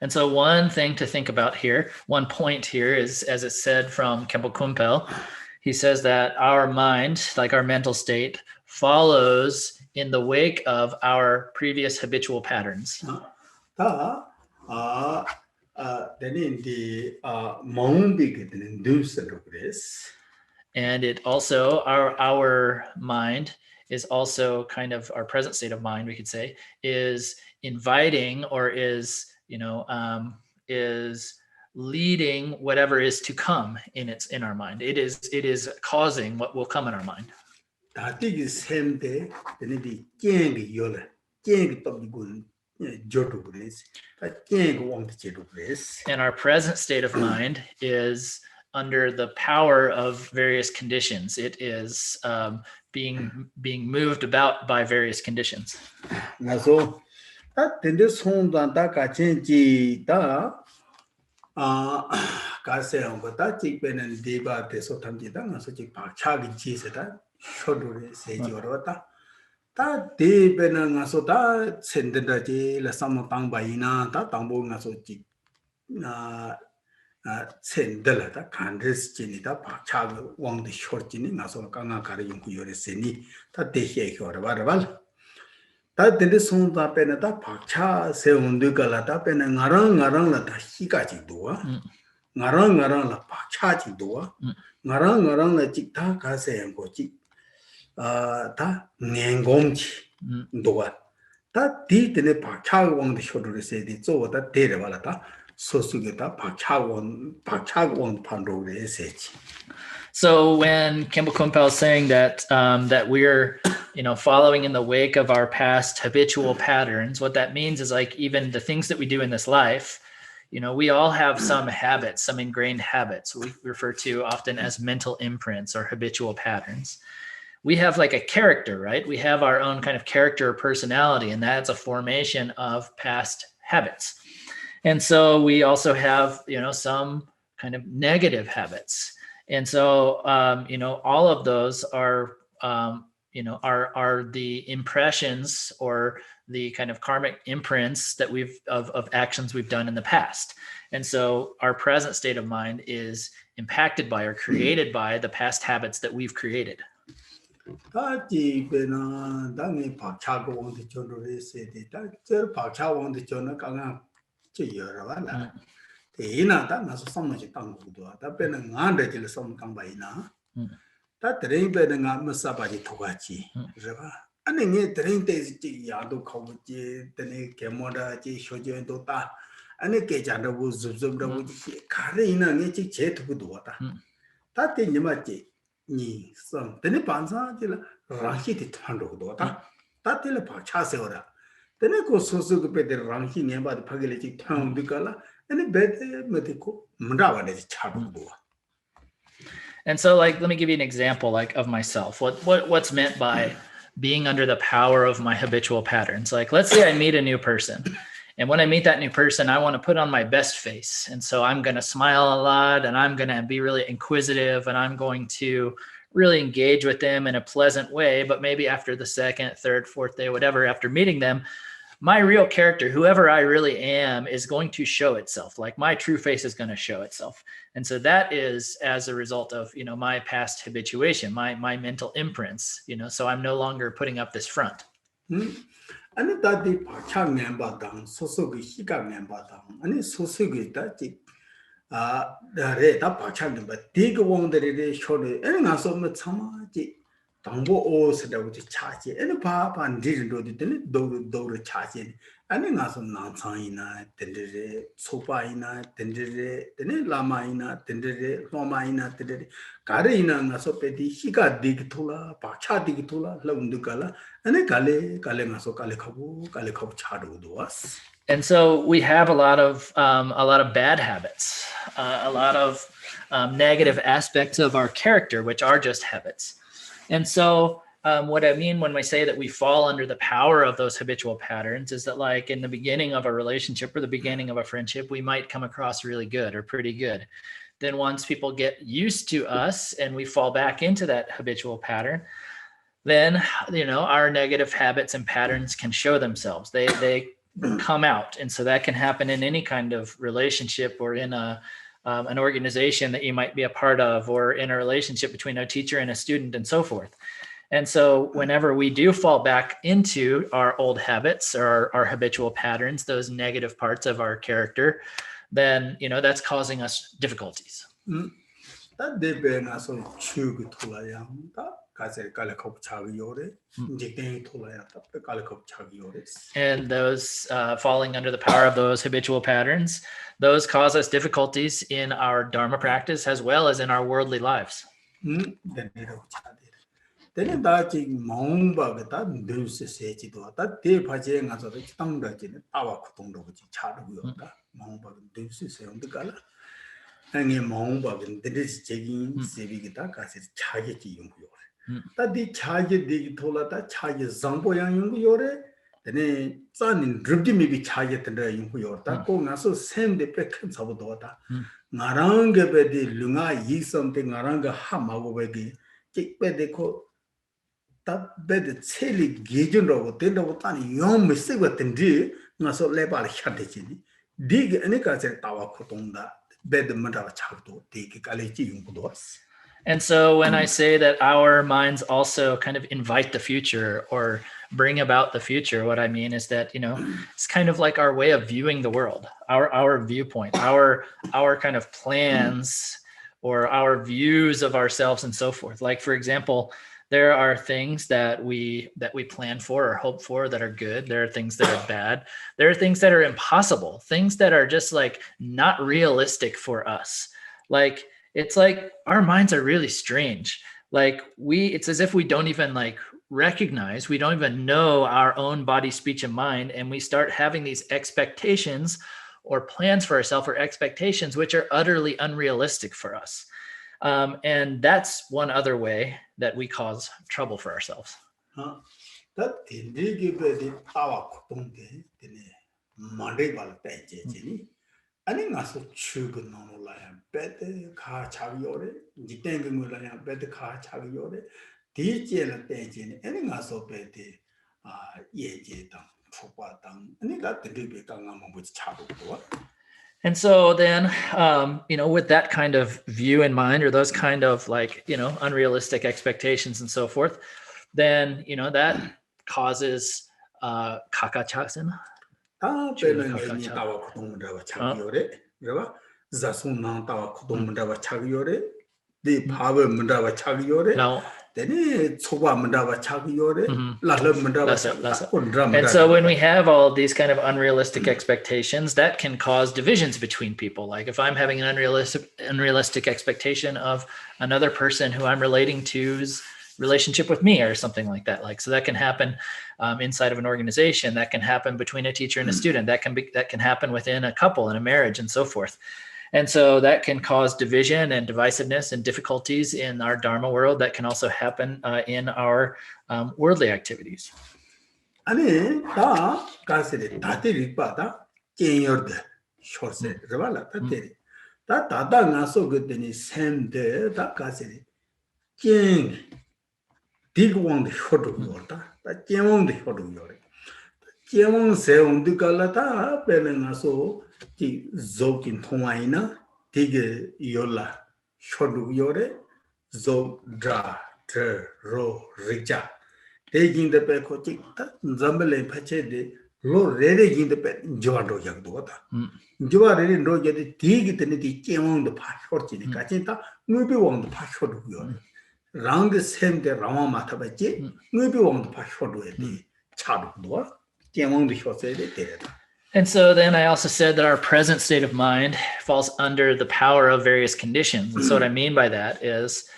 And so one thing to think about here, one point here is, as it said from Kempo Kumpel, he says that our mind, like our mental state, follows in the wake of our previous habitual patterns. Then in the and it also, our mind is also kind of our present state of mind, we could say, is inviting or is, is leading whatever is to come in our mind. It is causing what will come in our mind. I think it's same day, then the gang yola, gang top the good jodu place, but gang want to jodu place. And our present state of mind is under the power of various conditions. It is being moved about by various conditions. Now so that in this home that change da 가세 온 거다 찍배는 디바 대소 탐지다 솔직히 박차기 지세다 쇼도를 세지어로다 다 디배는 가서 다 챈데다지 라삼노 땅바이나 다 땅보 가서 찍 챈데라다 간데스 지니다 박차기 왕의 쇼지니 가서 강가 가리 용구 요레세니 다 대히에 겨라바라발 다 근데 손다 빼내다 박차 세운드가라다 빼내 나랑나랑라 다 희가지도와 나랑나랑라 박차지도와 나랑나랑라 찍다 가세한 거지 다 냉공지 도와 다 디드네 박차왕의 쇼를 세디 쪼다 데려발다 소수게다 박차원 판로를 세지. So when Kempo Kumpel is saying that that we're following in the wake of our past habitual patterns, what that means is like even the things that we do in this life, we all have some habits, some ingrained habits we refer to often as mental imprints or habitual patterns. We have like a character, right? We have our own kind of character or personality, and that's a formation of past habits. And so we also have, some kind of negative habits. And so, all of those are the impressions or the kind of karmic imprints that of actions we've done in the past. And so our present state of mind is impacted by or created by the past habits that we've created. 다 드링베는 아무사바지 토가지 그래봐 아니 드링데 야도 거기 되네 개모다지 쇼전도 다 ane ke janda bu zub da bu ji kare ina nge chi che tu du wa ta ta te ni ma ji ni sam de ne ban sa ji la rang chi ti thang do do ta ta te le pa cha se ora de ne ko so so pe de rang chi ne ba de pha ge le chi thang du ka la ane be de me de ko mra ba de cha do do. And so, like, let me give you an example, like, of myself. What's meant by being under the power of my habitual patterns? Like, let's say I meet a new person, and when I meet that new person, I want to put on my best face, and so I'm going to smile a lot, and I'm going to be really inquisitive, and I'm going to really engage with them in a pleasant way. But maybe after the second, third, fourth day, whatever, after meeting them, my real character, whoever I really am, is going to show itself. Like, my true face is going to show itself. And so that is as a result of, my past habituation, my mental imprints, so I'm no longer putting up this front. Ani tadi pacha member dang, sosogi hika member dang, ani sosogi tadi dare ta pacha member, dig wong dare shore, ani ngaso me chama ji dangbo o seda uji chaji, ani pa ndir do di tene do chaji, ani ngaso nansang ina, tendere sopa ina, tendere tene lama ina, tendere loma ina, tendere kare ina ngaso pedi hika dig thola, pacha dig thola, laundukala. And so we have a lot of bad habits, a lot of negative aspects of our character, which are just habits. And so what I mean when I say that we fall under the power of those habitual patterns is that, like, in the beginning of a relationship or the beginning of a friendship, we might come across really good or pretty good. Then once people get used to us and we fall back into that habitual pattern, then, our negative habits and patterns can show themselves. They come out. And so that can happen in any kind of relationship or in an organization that you might be a part of, or in a relationship between a teacher and a student and so forth. And so whenever we do fall back into our old habits or our habitual patterns, those negative parts of our character, then, that's causing us difficulties. And those falling under the power of those habitual patterns, those cause us difficulties in our Dharma practice as well as in our worldly lives. Tadi charge dig tola ta charge zambo yang yung yore tene zanin dribdi maybe charge tendra yung yor ta ko ngaso sem de pe khem sabo do ta ngarang ge be de lunga yi som te ngarang ga ha ma go be de ki be de ko ta be de cheli ge jun ro de ro ta ni yom me se ba tendri ngaso le ba le khat de chi dig ani ka se ta wa ko tong da be de ma da cha do de ki ka le chi yung do. And so when I say that our minds also kind of invite the future or bring about the future, what I mean is that, it's kind of like our way of viewing the world, our viewpoint, our kind of plans or our views of ourselves and so forth. Like, for example, there are things that we plan for or hope for that are good. There are things that are bad. There are things that are impossible, things that are just like not realistic for us. Like, it's like our minds are really strange. Like, it's as if we don't even recognize, we don't even know our own body, speech, and mind. And we start having these expectations or plans for ourselves or expectations, which are utterly unrealistic for us. And that's one other way that we cause trouble for ourselves. Ani ngaso chugu nono la ya bete ka chagiyore jitengu ngula ya bete ka chagiyore dije la teje ni ani ngaso bete yeje tang chupa tang ani la tebe ka ngam bu chabu do. And so then, with that kind of view in mind, or those kind of unrealistic expectations and so forth, then, that causes kakachasana. Then Then Soba Mandava Chagiyore, Lala Mandava Chagiyore. And so when we have all of these kind of unrealistic expectations, that can cause divisions between people. Like if I'm having an unrealistic expectation of another person who I'm relating to's relationship with me or something like that. Like, so that can happen inside of an organization. That can happen between a teacher and a student. That can happen within a couple in a marriage and so forth. And so that can cause division and divisiveness and difficulties in our Dharma world. That can also happen in our worldly activities. 아니 다 가스리 다들이 빠다 깨여데 쇼세 저발라 다들이 다 다다 나서 그더니 샘데 다 가스리 깨 디고원데 쇼도요다 다 깨원데 쇼도요래 깨원 세운데 갈라다 벨나서 기 조긴 통화이나 되게 요라 쇼도요래 조드라 드로 리자 Taking the Pekoti, Zambale Pache, low ready in the pet, Joado Yagdota. Joa ready no get the dig the nitty came on the passport in the Kachita, maybe on the passport of your. Round the same the Rama Matabache, maybe on the passport with the Chadua, came on the short say. And so then I also said that our present state of mind falls under the power of various conditions. And so what I mean by that is,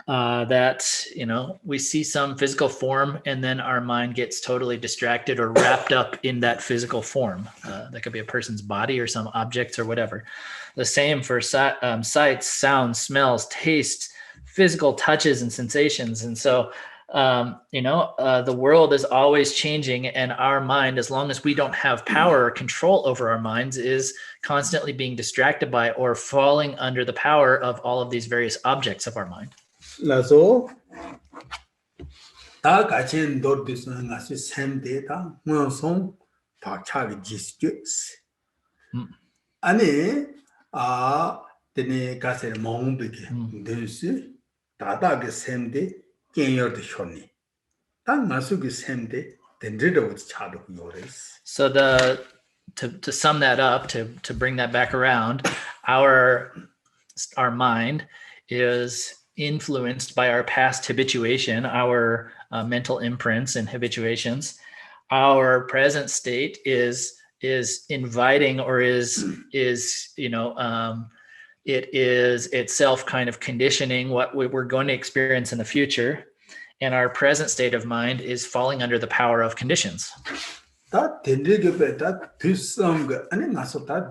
that, you know, we see some physical form and then our mind gets totally distracted or wrapped up in that physical form. That could be a person's body or some objects or whatever. The same for sights, sounds, smells, tastes, physical touches and sensations. And so, the world is always changing, and our mind, as long as we don't have power or control over our minds, is constantly being distracted by or falling under the power of all of these various objects of our mind. So, 다 같이 돌듯은 아주 샘데다 무슨 박차기 지스트스. 아니 데네 가서 몽비게 되스 다다게 샘데 깨여도 쇼니. 다 마수기 샘데 덴드도 차도 요레스. So to sum that up, to bring that back around, our mind is influenced by our past habituation, our mental imprints and habituations. Our present state is inviting, or is it is itself kind of conditioning what we're going to experience in the future, and our present state of mind is falling under the power of conditions. 다 덴드게 베다 두썸가 아니 나서다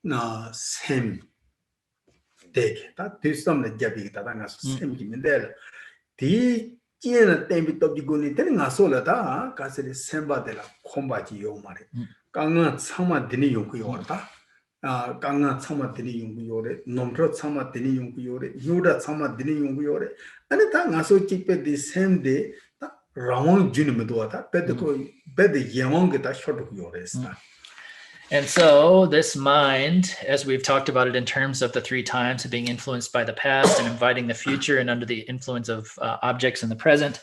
디나샘 다 뒤섬에 잡히다 나서 샘기면데 디 찌에는 땜비 떡지고니 되는 가솔라다 가스리 샘바데라 콤바지 요 말이 강은 참아 드니 용구 요다 강은 참아 드니 용구 요래 nomtro 참아 드니 용구 요래 요다 참아 드니 용구 요래 아니 다 가서 찍베디 샘데 다 라운 주님도 와다 베드고 베드 예왕게 다 쇼도 요래스다. And so this mind, as we've talked about it in terms of the 3 times of being influenced by the past and inviting the future and under the influence of objects in the present,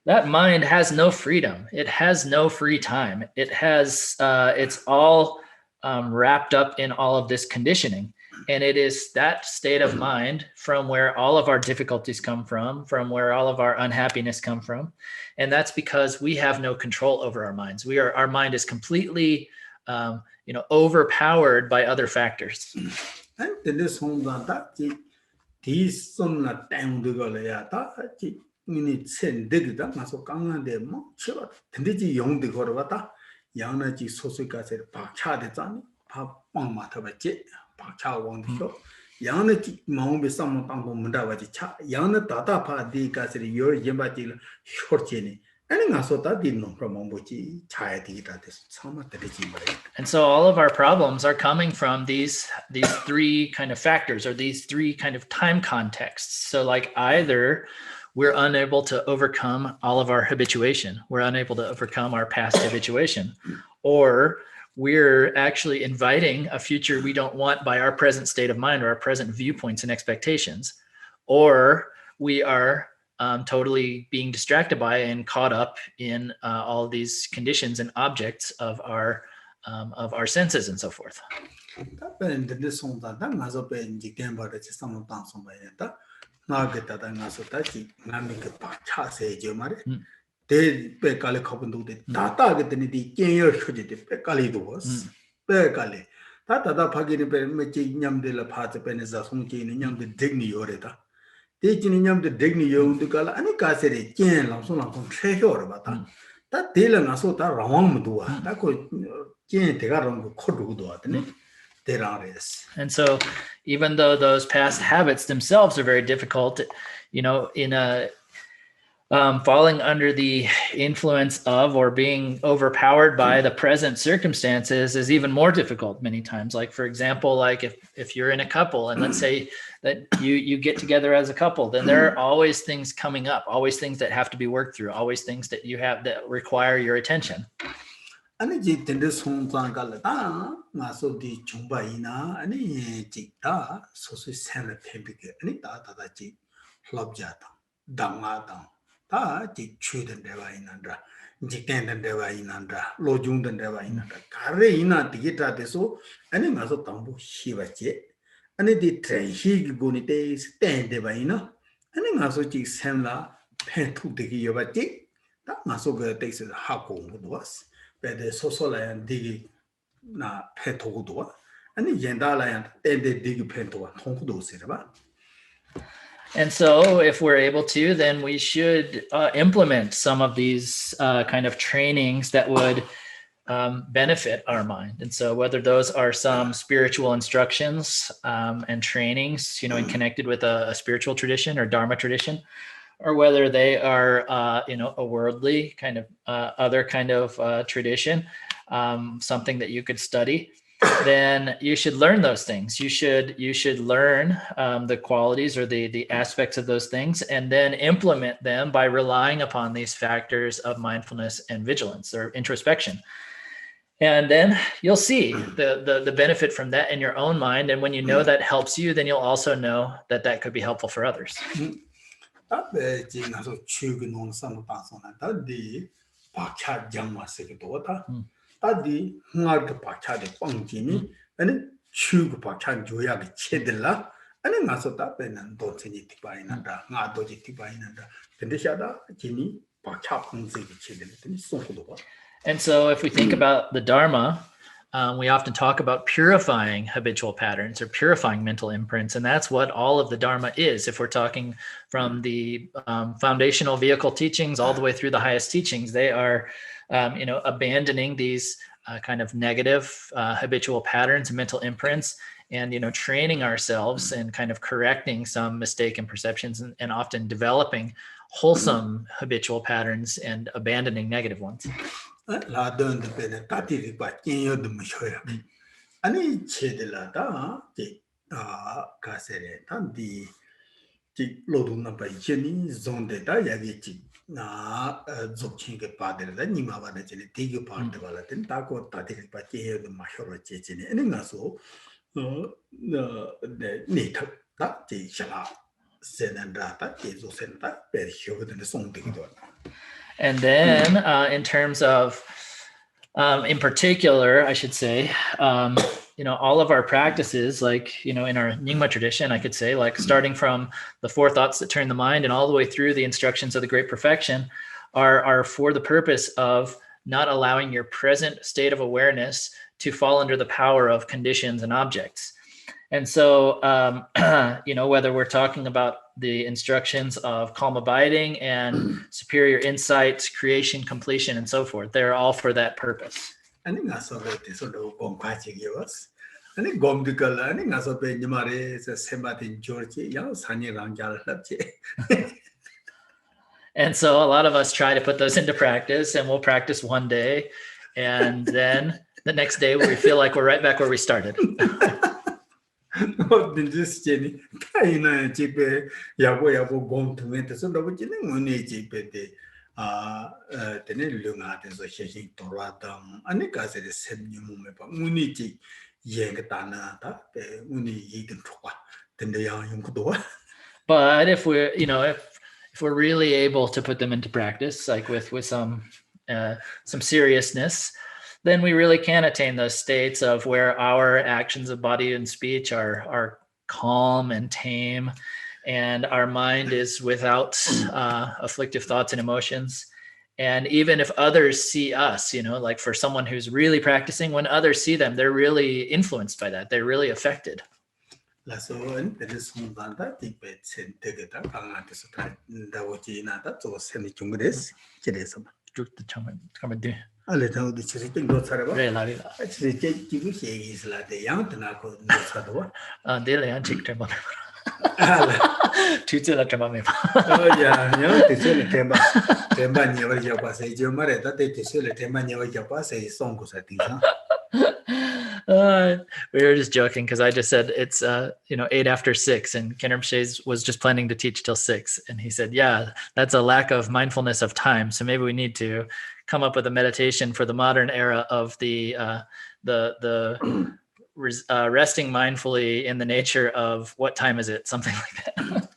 that mind has no freedom. It has no free time. It has, it's all wrapped up in all of this conditioning. And it is that state of mind from where all of our difficulties come from where all of our unhappiness come from. And that's because we have no control over our minds. Our mind is completely overpowered by other factors. And this home that these some not down the Goliata, minutes send dig that Maso Kanga de Mocha, Tendiji young the Gorvata, Yana G Sosika said, Pacha de Zan, Pap on Matabache, Pacha won the show. Yana Mom be some Mundavaji cha, Yana Tata Pa di Gasri, your Yambatil short jenny. And so all of our problems are coming from these 3 kind of factors, or these 3 kind of time contexts. So like either we're unable to overcome all of our habituation, we're unable to overcome our past habituation, or we're actually inviting a future we don't want by our present state of mind or our present viewpoints and expectations, or we are totally being distracted by and caught up in all these conditions and objects of our senses and so forth. 나겠다 나서 다시 남이 그 박차세 저 말에 대 빼깔이 커본도데 다다게 되니 디 깨열 쳐지데 빼깔이도 was 빼깔이 다다다 파기리 빼 메지 냠들 파트 빼내서 송지는 냠들 덱니 요래다 대지는 냠들 덱니 요운도 깔 아니 가세리 깨 라소나 좀 최효를 받다 다 대를 나서 다 라왕도 와 다고 깨 대가런 거 코르고도 왔더니 대라레스. And so even though those past habits themselves are very difficult, in a falling under the influence of or being overpowered by the present circumstances is even more difficult many times. Like, for example, like if you're in a couple and let's say that you get together as a couple, then there are always things coming up, always things that have to be worked through, always things that you have that require your attention. 아니 지든데 송장갈다 마소디 중바이나 아니 지다 소소 샘을 템비게 아니 다다다지 흘럽자다 당마다 다지 추든 데가 있는다 지iten된 데가 있는다 로중된 데가 있는다 가레이나 디기타데소 아니 마소 당부 시바지 아니 디 트레히기 고니테 스탠데바 이나 아니 마소 지 샘라 펜투데기 여바지 다 마소가 데스 하고 뭐도스 베데 소소라얀 디기 나 페토고도와 아니 옌달라얀 떼데 디기 펜토와 통고도 세르바. And so if we're able to, then we should implement some of these kind of trainings that would benefit our mind. And so whether those are some spiritual instructions and trainings, and connected with a spiritual tradition or Dharma tradition, or whether they are, a worldly kind of other kind of tradition, something that you could study, then you should learn those things. You should learn the qualities or the aspects of those things, and then implement them by relying upon these factors of mindfulness and vigilance or introspection. And then you'll see the benefit from that in your own mind. And when you know that helps you, then you'll also know that could be helpful for others. 다베 지나서 추근온 산방송나 다디 박차 장마세기도다 다디 흥하게 박차데 뻥지니 아니 추그 박차 조약이 체들라 아니 나서 다베는 도체니 티바이난다 나도지 티바이난다 근데 샤다 지니 박차 뻥지기 체들더니 송고도 봐. And so if we think about the Dharma, we often talk about purifying habitual patterns or purifying mental imprints. And that's what all of the Dharma is. If we're talking from the foundational vehicle teachings all the way through the highest teachings, they are, abandoning these kind of negative habitual patterns and mental imprints and, training ourselves and kind of correcting some mistaken perceptions and often developing wholesome habitual patterns and abandoning negative ones. 라던 데는 따티리 바뀌어도 무셔야. 아니 체들라다 가세레 단디 지 로동나 바이체니 존데다 야기지 나 족친게 빠데르다 니마바데지 디게 파르데발라든 다고 따티리 바뀌어도 마셔로 제지니 아니 가서 네타 다지 샤라 세난다다 제조센다 베르쇼거든 송데기도. And then in terms of, in particular, I should say, all of our practices, like, in our Nyingma tradition, I could say, like starting from the four thoughts that turn the mind and all the way through the instructions of the Great Perfection are for the purpose of not allowing your present state of awareness to fall under the power of conditions and objects. And so, whether we're talking about the instructions of calm abiding and superior insight, creation, completion, and so forth, they're all for that purpose. 아니 가서 그때서도 공과직이었어. 아니 곰디컬 아니 가서 베니마레서 세마딘 조르지 야 산이랑 잘랐지. And so a lot of us try to put those into practice, and we'll practice one day, and then the next day we feel like we're right back where we started. 딘지스제니 타이나 집에 야고 곰투멘트서 너버지는 문이 집에데 되네 르가데서 셰시 돌아담 아니 가세레 셈님음에 봐 문이지 예가다나다 배 문이 이든 troa 된대야 용구도. But if we're if we're really able to put them into practice, like with some seriousness, then we really can attain those states of where our actions of body and speech are calm and tame, and our mind is without afflictive thoughts and emotions. And even if others see us, like for someone who's really practicing, when others see them, they're really influenced by that. They're really affected. We were just joking because I just said it's 8 after 6, and Khen Rinpoche was just planning to teach till 6, and he said, yeah, that's a lack of mindfulness of time, so maybe we need to come up with a meditation for the modern era of the resting mindfully in the nature of what time is it, something like that.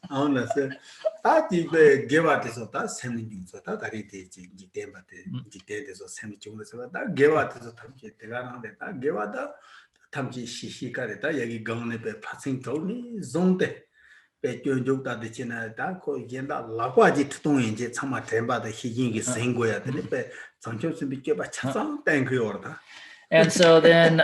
And so then,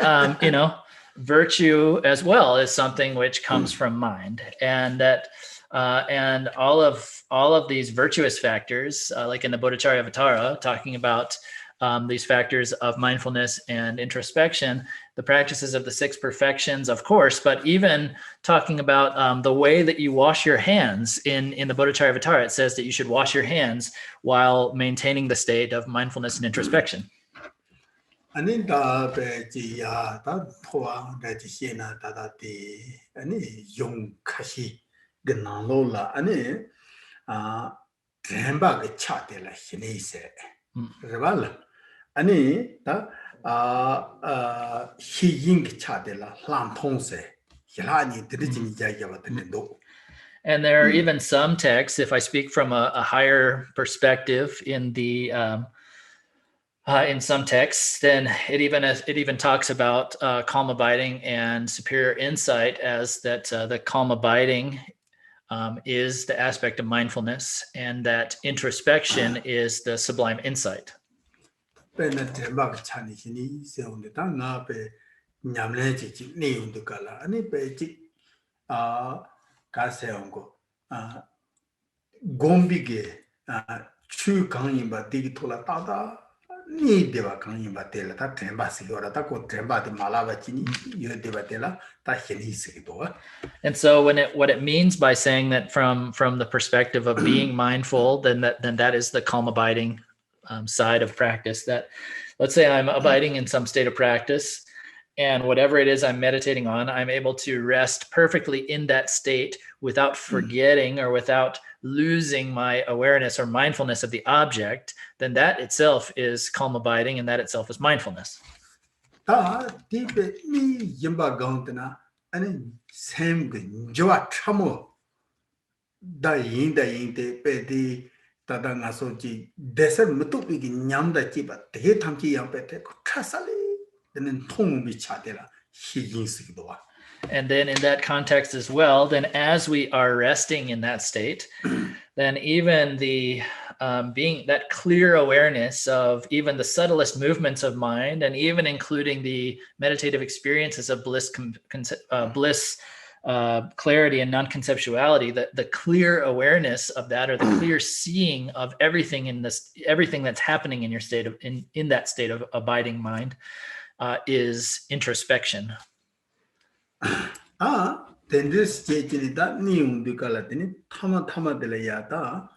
virtue as well is something which comes from mind, and that and all of these virtuous factors, like in the Bodhicharyavatara, talking about these factors of mindfulness and introspection, the practices of the 6 perfections, of course, but even talking about the way that you wash your hands in the Bodhicharyavatara, it says that you should wash your hands while maintaining the state of mindfulness and introspection. And there are even some texts, if I speak from a higher perspective in some texts, then it even talks about calm abiding and superior insight as that the calm abiding is the aspect of mindfulness, and that introspection is the sublime insight. And so what it means by saying that from the perspective of being mindful, then that is the calm abiding side of practice. That, let's say I'm abiding in some state of practice, and whatever it is I'm meditating on, I'm able to rest perfectly in that state without forgetting or without losing my awareness or mindfulness of the object. Then that itself is calm abiding, and that itself is mindfulness. And then in that context as well, then as we are resting in that state, then even the being that clear awareness of even the subtlest movements of mind, and even including the meditative experiences of bliss, clarity and non-conceptuality, the clear awareness of that, or the clear seeing of everything everything that's happening in your state of in that state of abiding mind, is introspection. Then this stage in that new Dukala, then Tama de la Yata,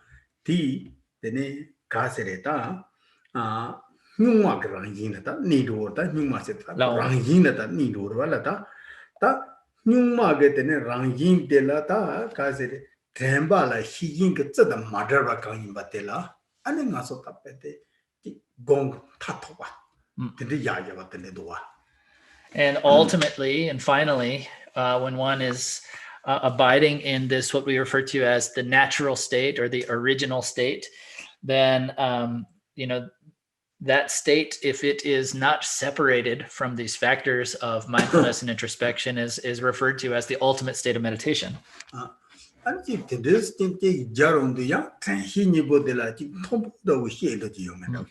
T, then Casereta, Numa Granginata, Nidorta, Numa Seta, Ranginata, Nidorvalata, that Numa get in a Rangin de la Casere, Trembala, Hijin gets the Madara Batella, and then Masota Pete, Gong Tatova, the Yaya Tenedoa. And ultimately, and finally, when one is abiding in this, what we refer to as the natural state or the original state, then, that state, if it is not separated from these factors of mindfulness and introspection, is referred to as the ultimate state of meditation. 아니 this 진짜 자론도야 간신이 보들라 지 통보도 시에도지 용한다고.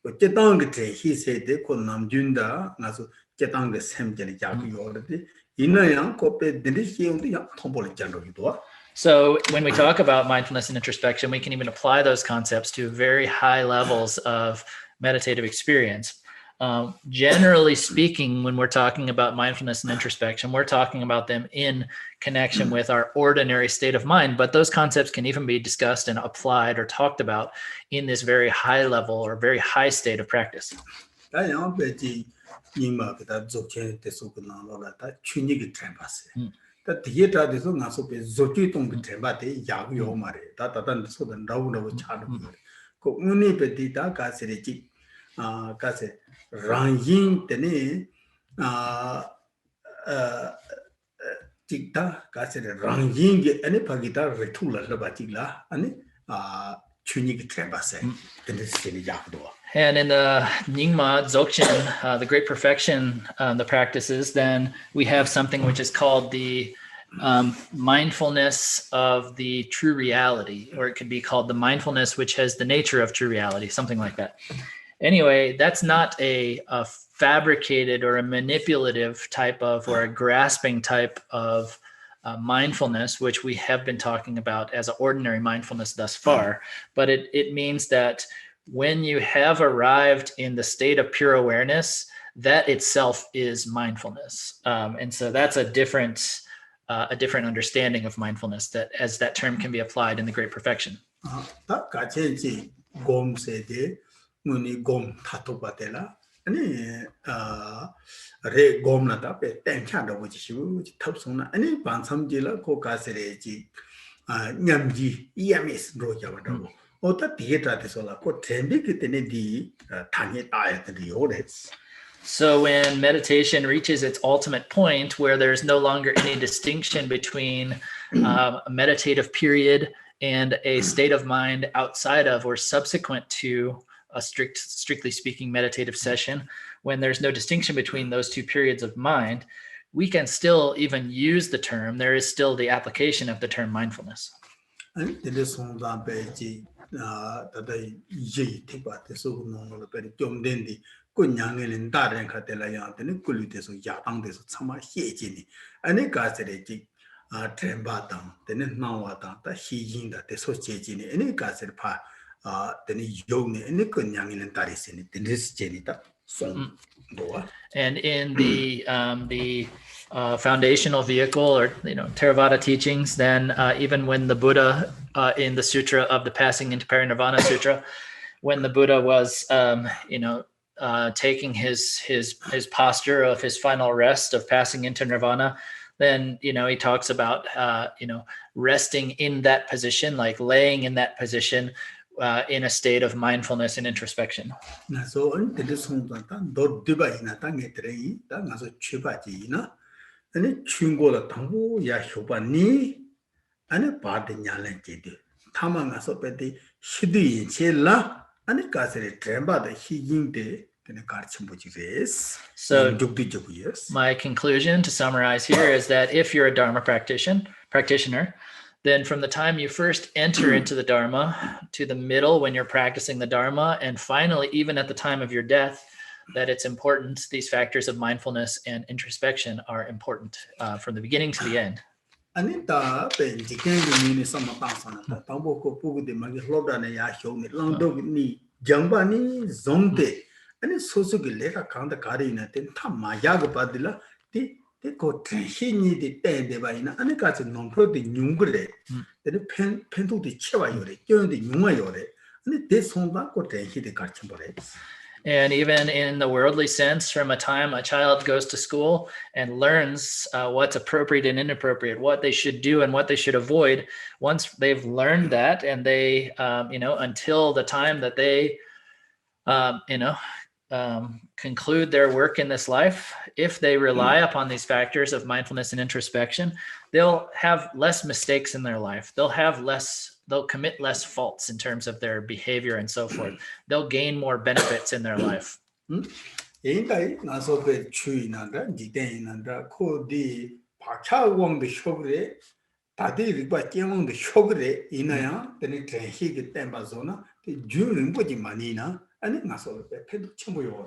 어쨌든 그때 희세대 그 남준다 나서 제당 그 샘절이 자꾸 요르데 이나양 코페 드리시온도 야 통보를 잔도기도. So when we talk about mindfulness and introspection, we can even apply those concepts to very high levels of meditative experience. Generally speaking, when we're talking about mindfulness and introspection, we're talking about them in connection with our ordinary state of mind. But those concepts can even be discussed and applied or talked about in this very high level or very high state of practice. 디에타데서 나서베 조치동 비테바데 야구요 말에 다다단 소던 라우라고 차는 거. 그 운이 베디다 가세리지 가세 랑인 때네 tikta 가세레 랑인게 아니 바기다 레툴라 바티라 아니 추니기 트레바세 근데 야구도. And in the Nyingma Dzogchen, the Great Perfection, the practices, then we have something which is called the mindfulness of the true reality, or it could be called the mindfulness which has the nature of true reality, something like that. Anyway, that's not a fabricated or a manipulative type of, or a grasping type of mindfulness, which we have been talking about as an ordinary mindfulness thus far, but it means that when you have arrived in the state of pure awareness, that itself is mindfulness. And so that's a different understanding of mindfulness, that as that term can be applied in the Great Perfection. So when meditation reaches its ultimate point, where there's no longer any distinction between a meditative period and a state of mind outside of or subsequent to a strictly speaking meditative session, when there's no distinction between those two periods of mind, we can still even use the term. There is still the application of the term mindfulness. And in the foundational vehicle, or Theravada teachings, then even when the Buddha in the Sutra of the Passing into Parinirvana Sutra, when the Buddha was taking his posture of his final rest of passing into nirvana, then he talks about resting in that position, like laying in that position in a state of mindfulness and introspection. So my conclusion to summarize here is that if you're a Dharma practitioner, then from the time you first enter into the Dharma to the middle when you're practicing the Dharma, and finally, even at the time of your death, that it's important, these factors of mindfulness and introspection are important from the beginning to the end. And even in the worldly sense, from a time a child goes to school and learns what's appropriate and inappropriate, what they should do and what they should avoid, once they've learned that, and they, until the time that they, conclude their work in this life, if they rely upon these factors of mindfulness and introspection, they'll have less mistakes in their life. They'll commit less faults in terms of their behavior and so forth. They'll gain more benefits in their life. 다들 리바 깨몽 그 쇼그레 이나야 되니 트레히기 템바존나 준 림포지 마니나 아니 나서 페도 첨부요.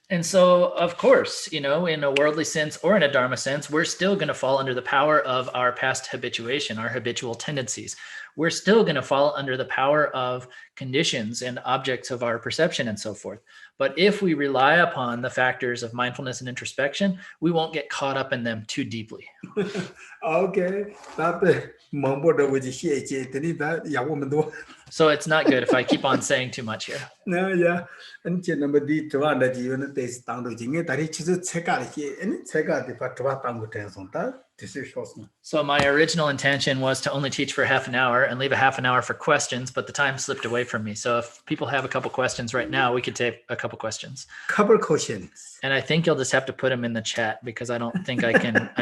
And so, of course, in a worldly sense or in a Dharma sense, we're still going to fall under the power of our past habituation, our habitual tendencies. We're still going to fall under the power of conditions and objects of our perception and so forth. But if we rely upon the factors of mindfulness and introspection, we won't get caught up in them too deeply. Okay. So it's not good if I keep on saying too much here. No, yeah. And number D to one that you know, there's down to Jing, that it is a check out here, and check out the Patra on that. This is awesome. So my original intention was to only teach for half an hour and leave a half an hour for questions, but the time slipped away from me. So if people have a couple questions right now, we could take a couple questions. Couple questions. And I think you'll just have to put them in the chat because I don't think I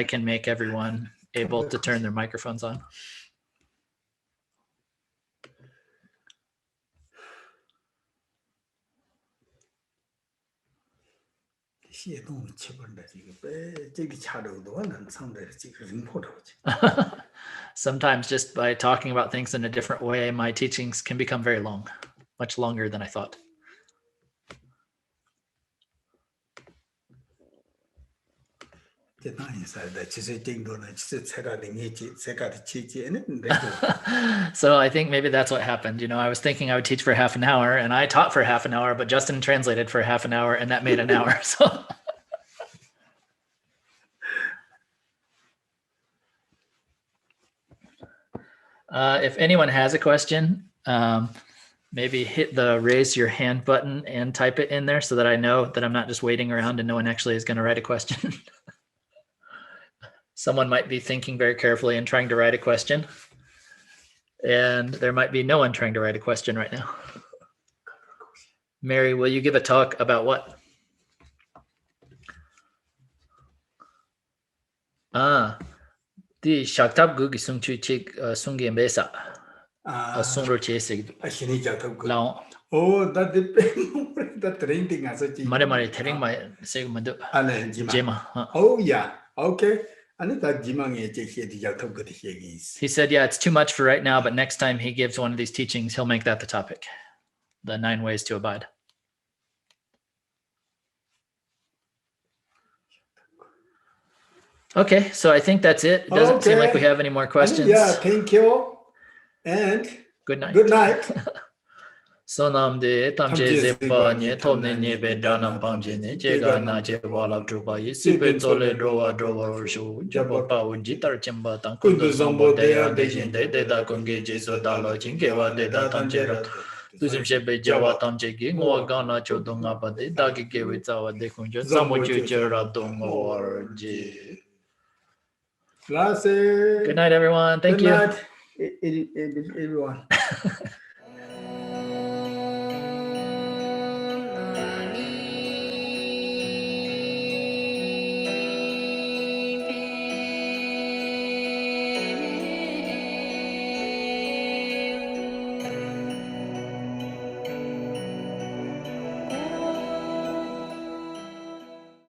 can make everyone able to turn their microphones on. Sometimes just by talking about things in a different way, my teachings can become very long, much longer than I thought. So I think maybe that's what happened. I was thinking I would teach for half an hour and I taught for half an hour, but Justin translated for half an hour and that made an hour. So if anyone has a question, maybe hit the raise your hand button and type it in there so that I know that I'm not just waiting around and no one actually is going to write a question. Someone might be thinking very carefully and trying to write a question. And there might be no one trying to write a question right now. Mary, will you give a talk about what? The Shaktab Gugi Sungchu Chik Sungi Mbesa. Sungro Chesig. Lao. Oh, that depends. That training as a Mare telling my segment. Oh, yeah. Okay. He said, yeah, it's too much for right now, but next time he gives one of these teachings, he'll make that the topic. The 9 ways to abide. Okay, so I think that's it. It doesn't seem like we have any more questions. Yeah, thank you. And good night. Good night. Sonam de tamje zepa nye tomne nye be danam pamje ne jega na je wala druba yi sipe tole drowa shu jaba pa jitar chemba tan kundu zombo de ya de jin de da konge jeso dalo jinge wa de da tamje rat tuzim shebe jawa tamje gi ngo gana chodonga ba de da gi ge we zawa de kunjo zamo chu jera dongo ji. Good night, everyone. Thank you. Good night, everyone.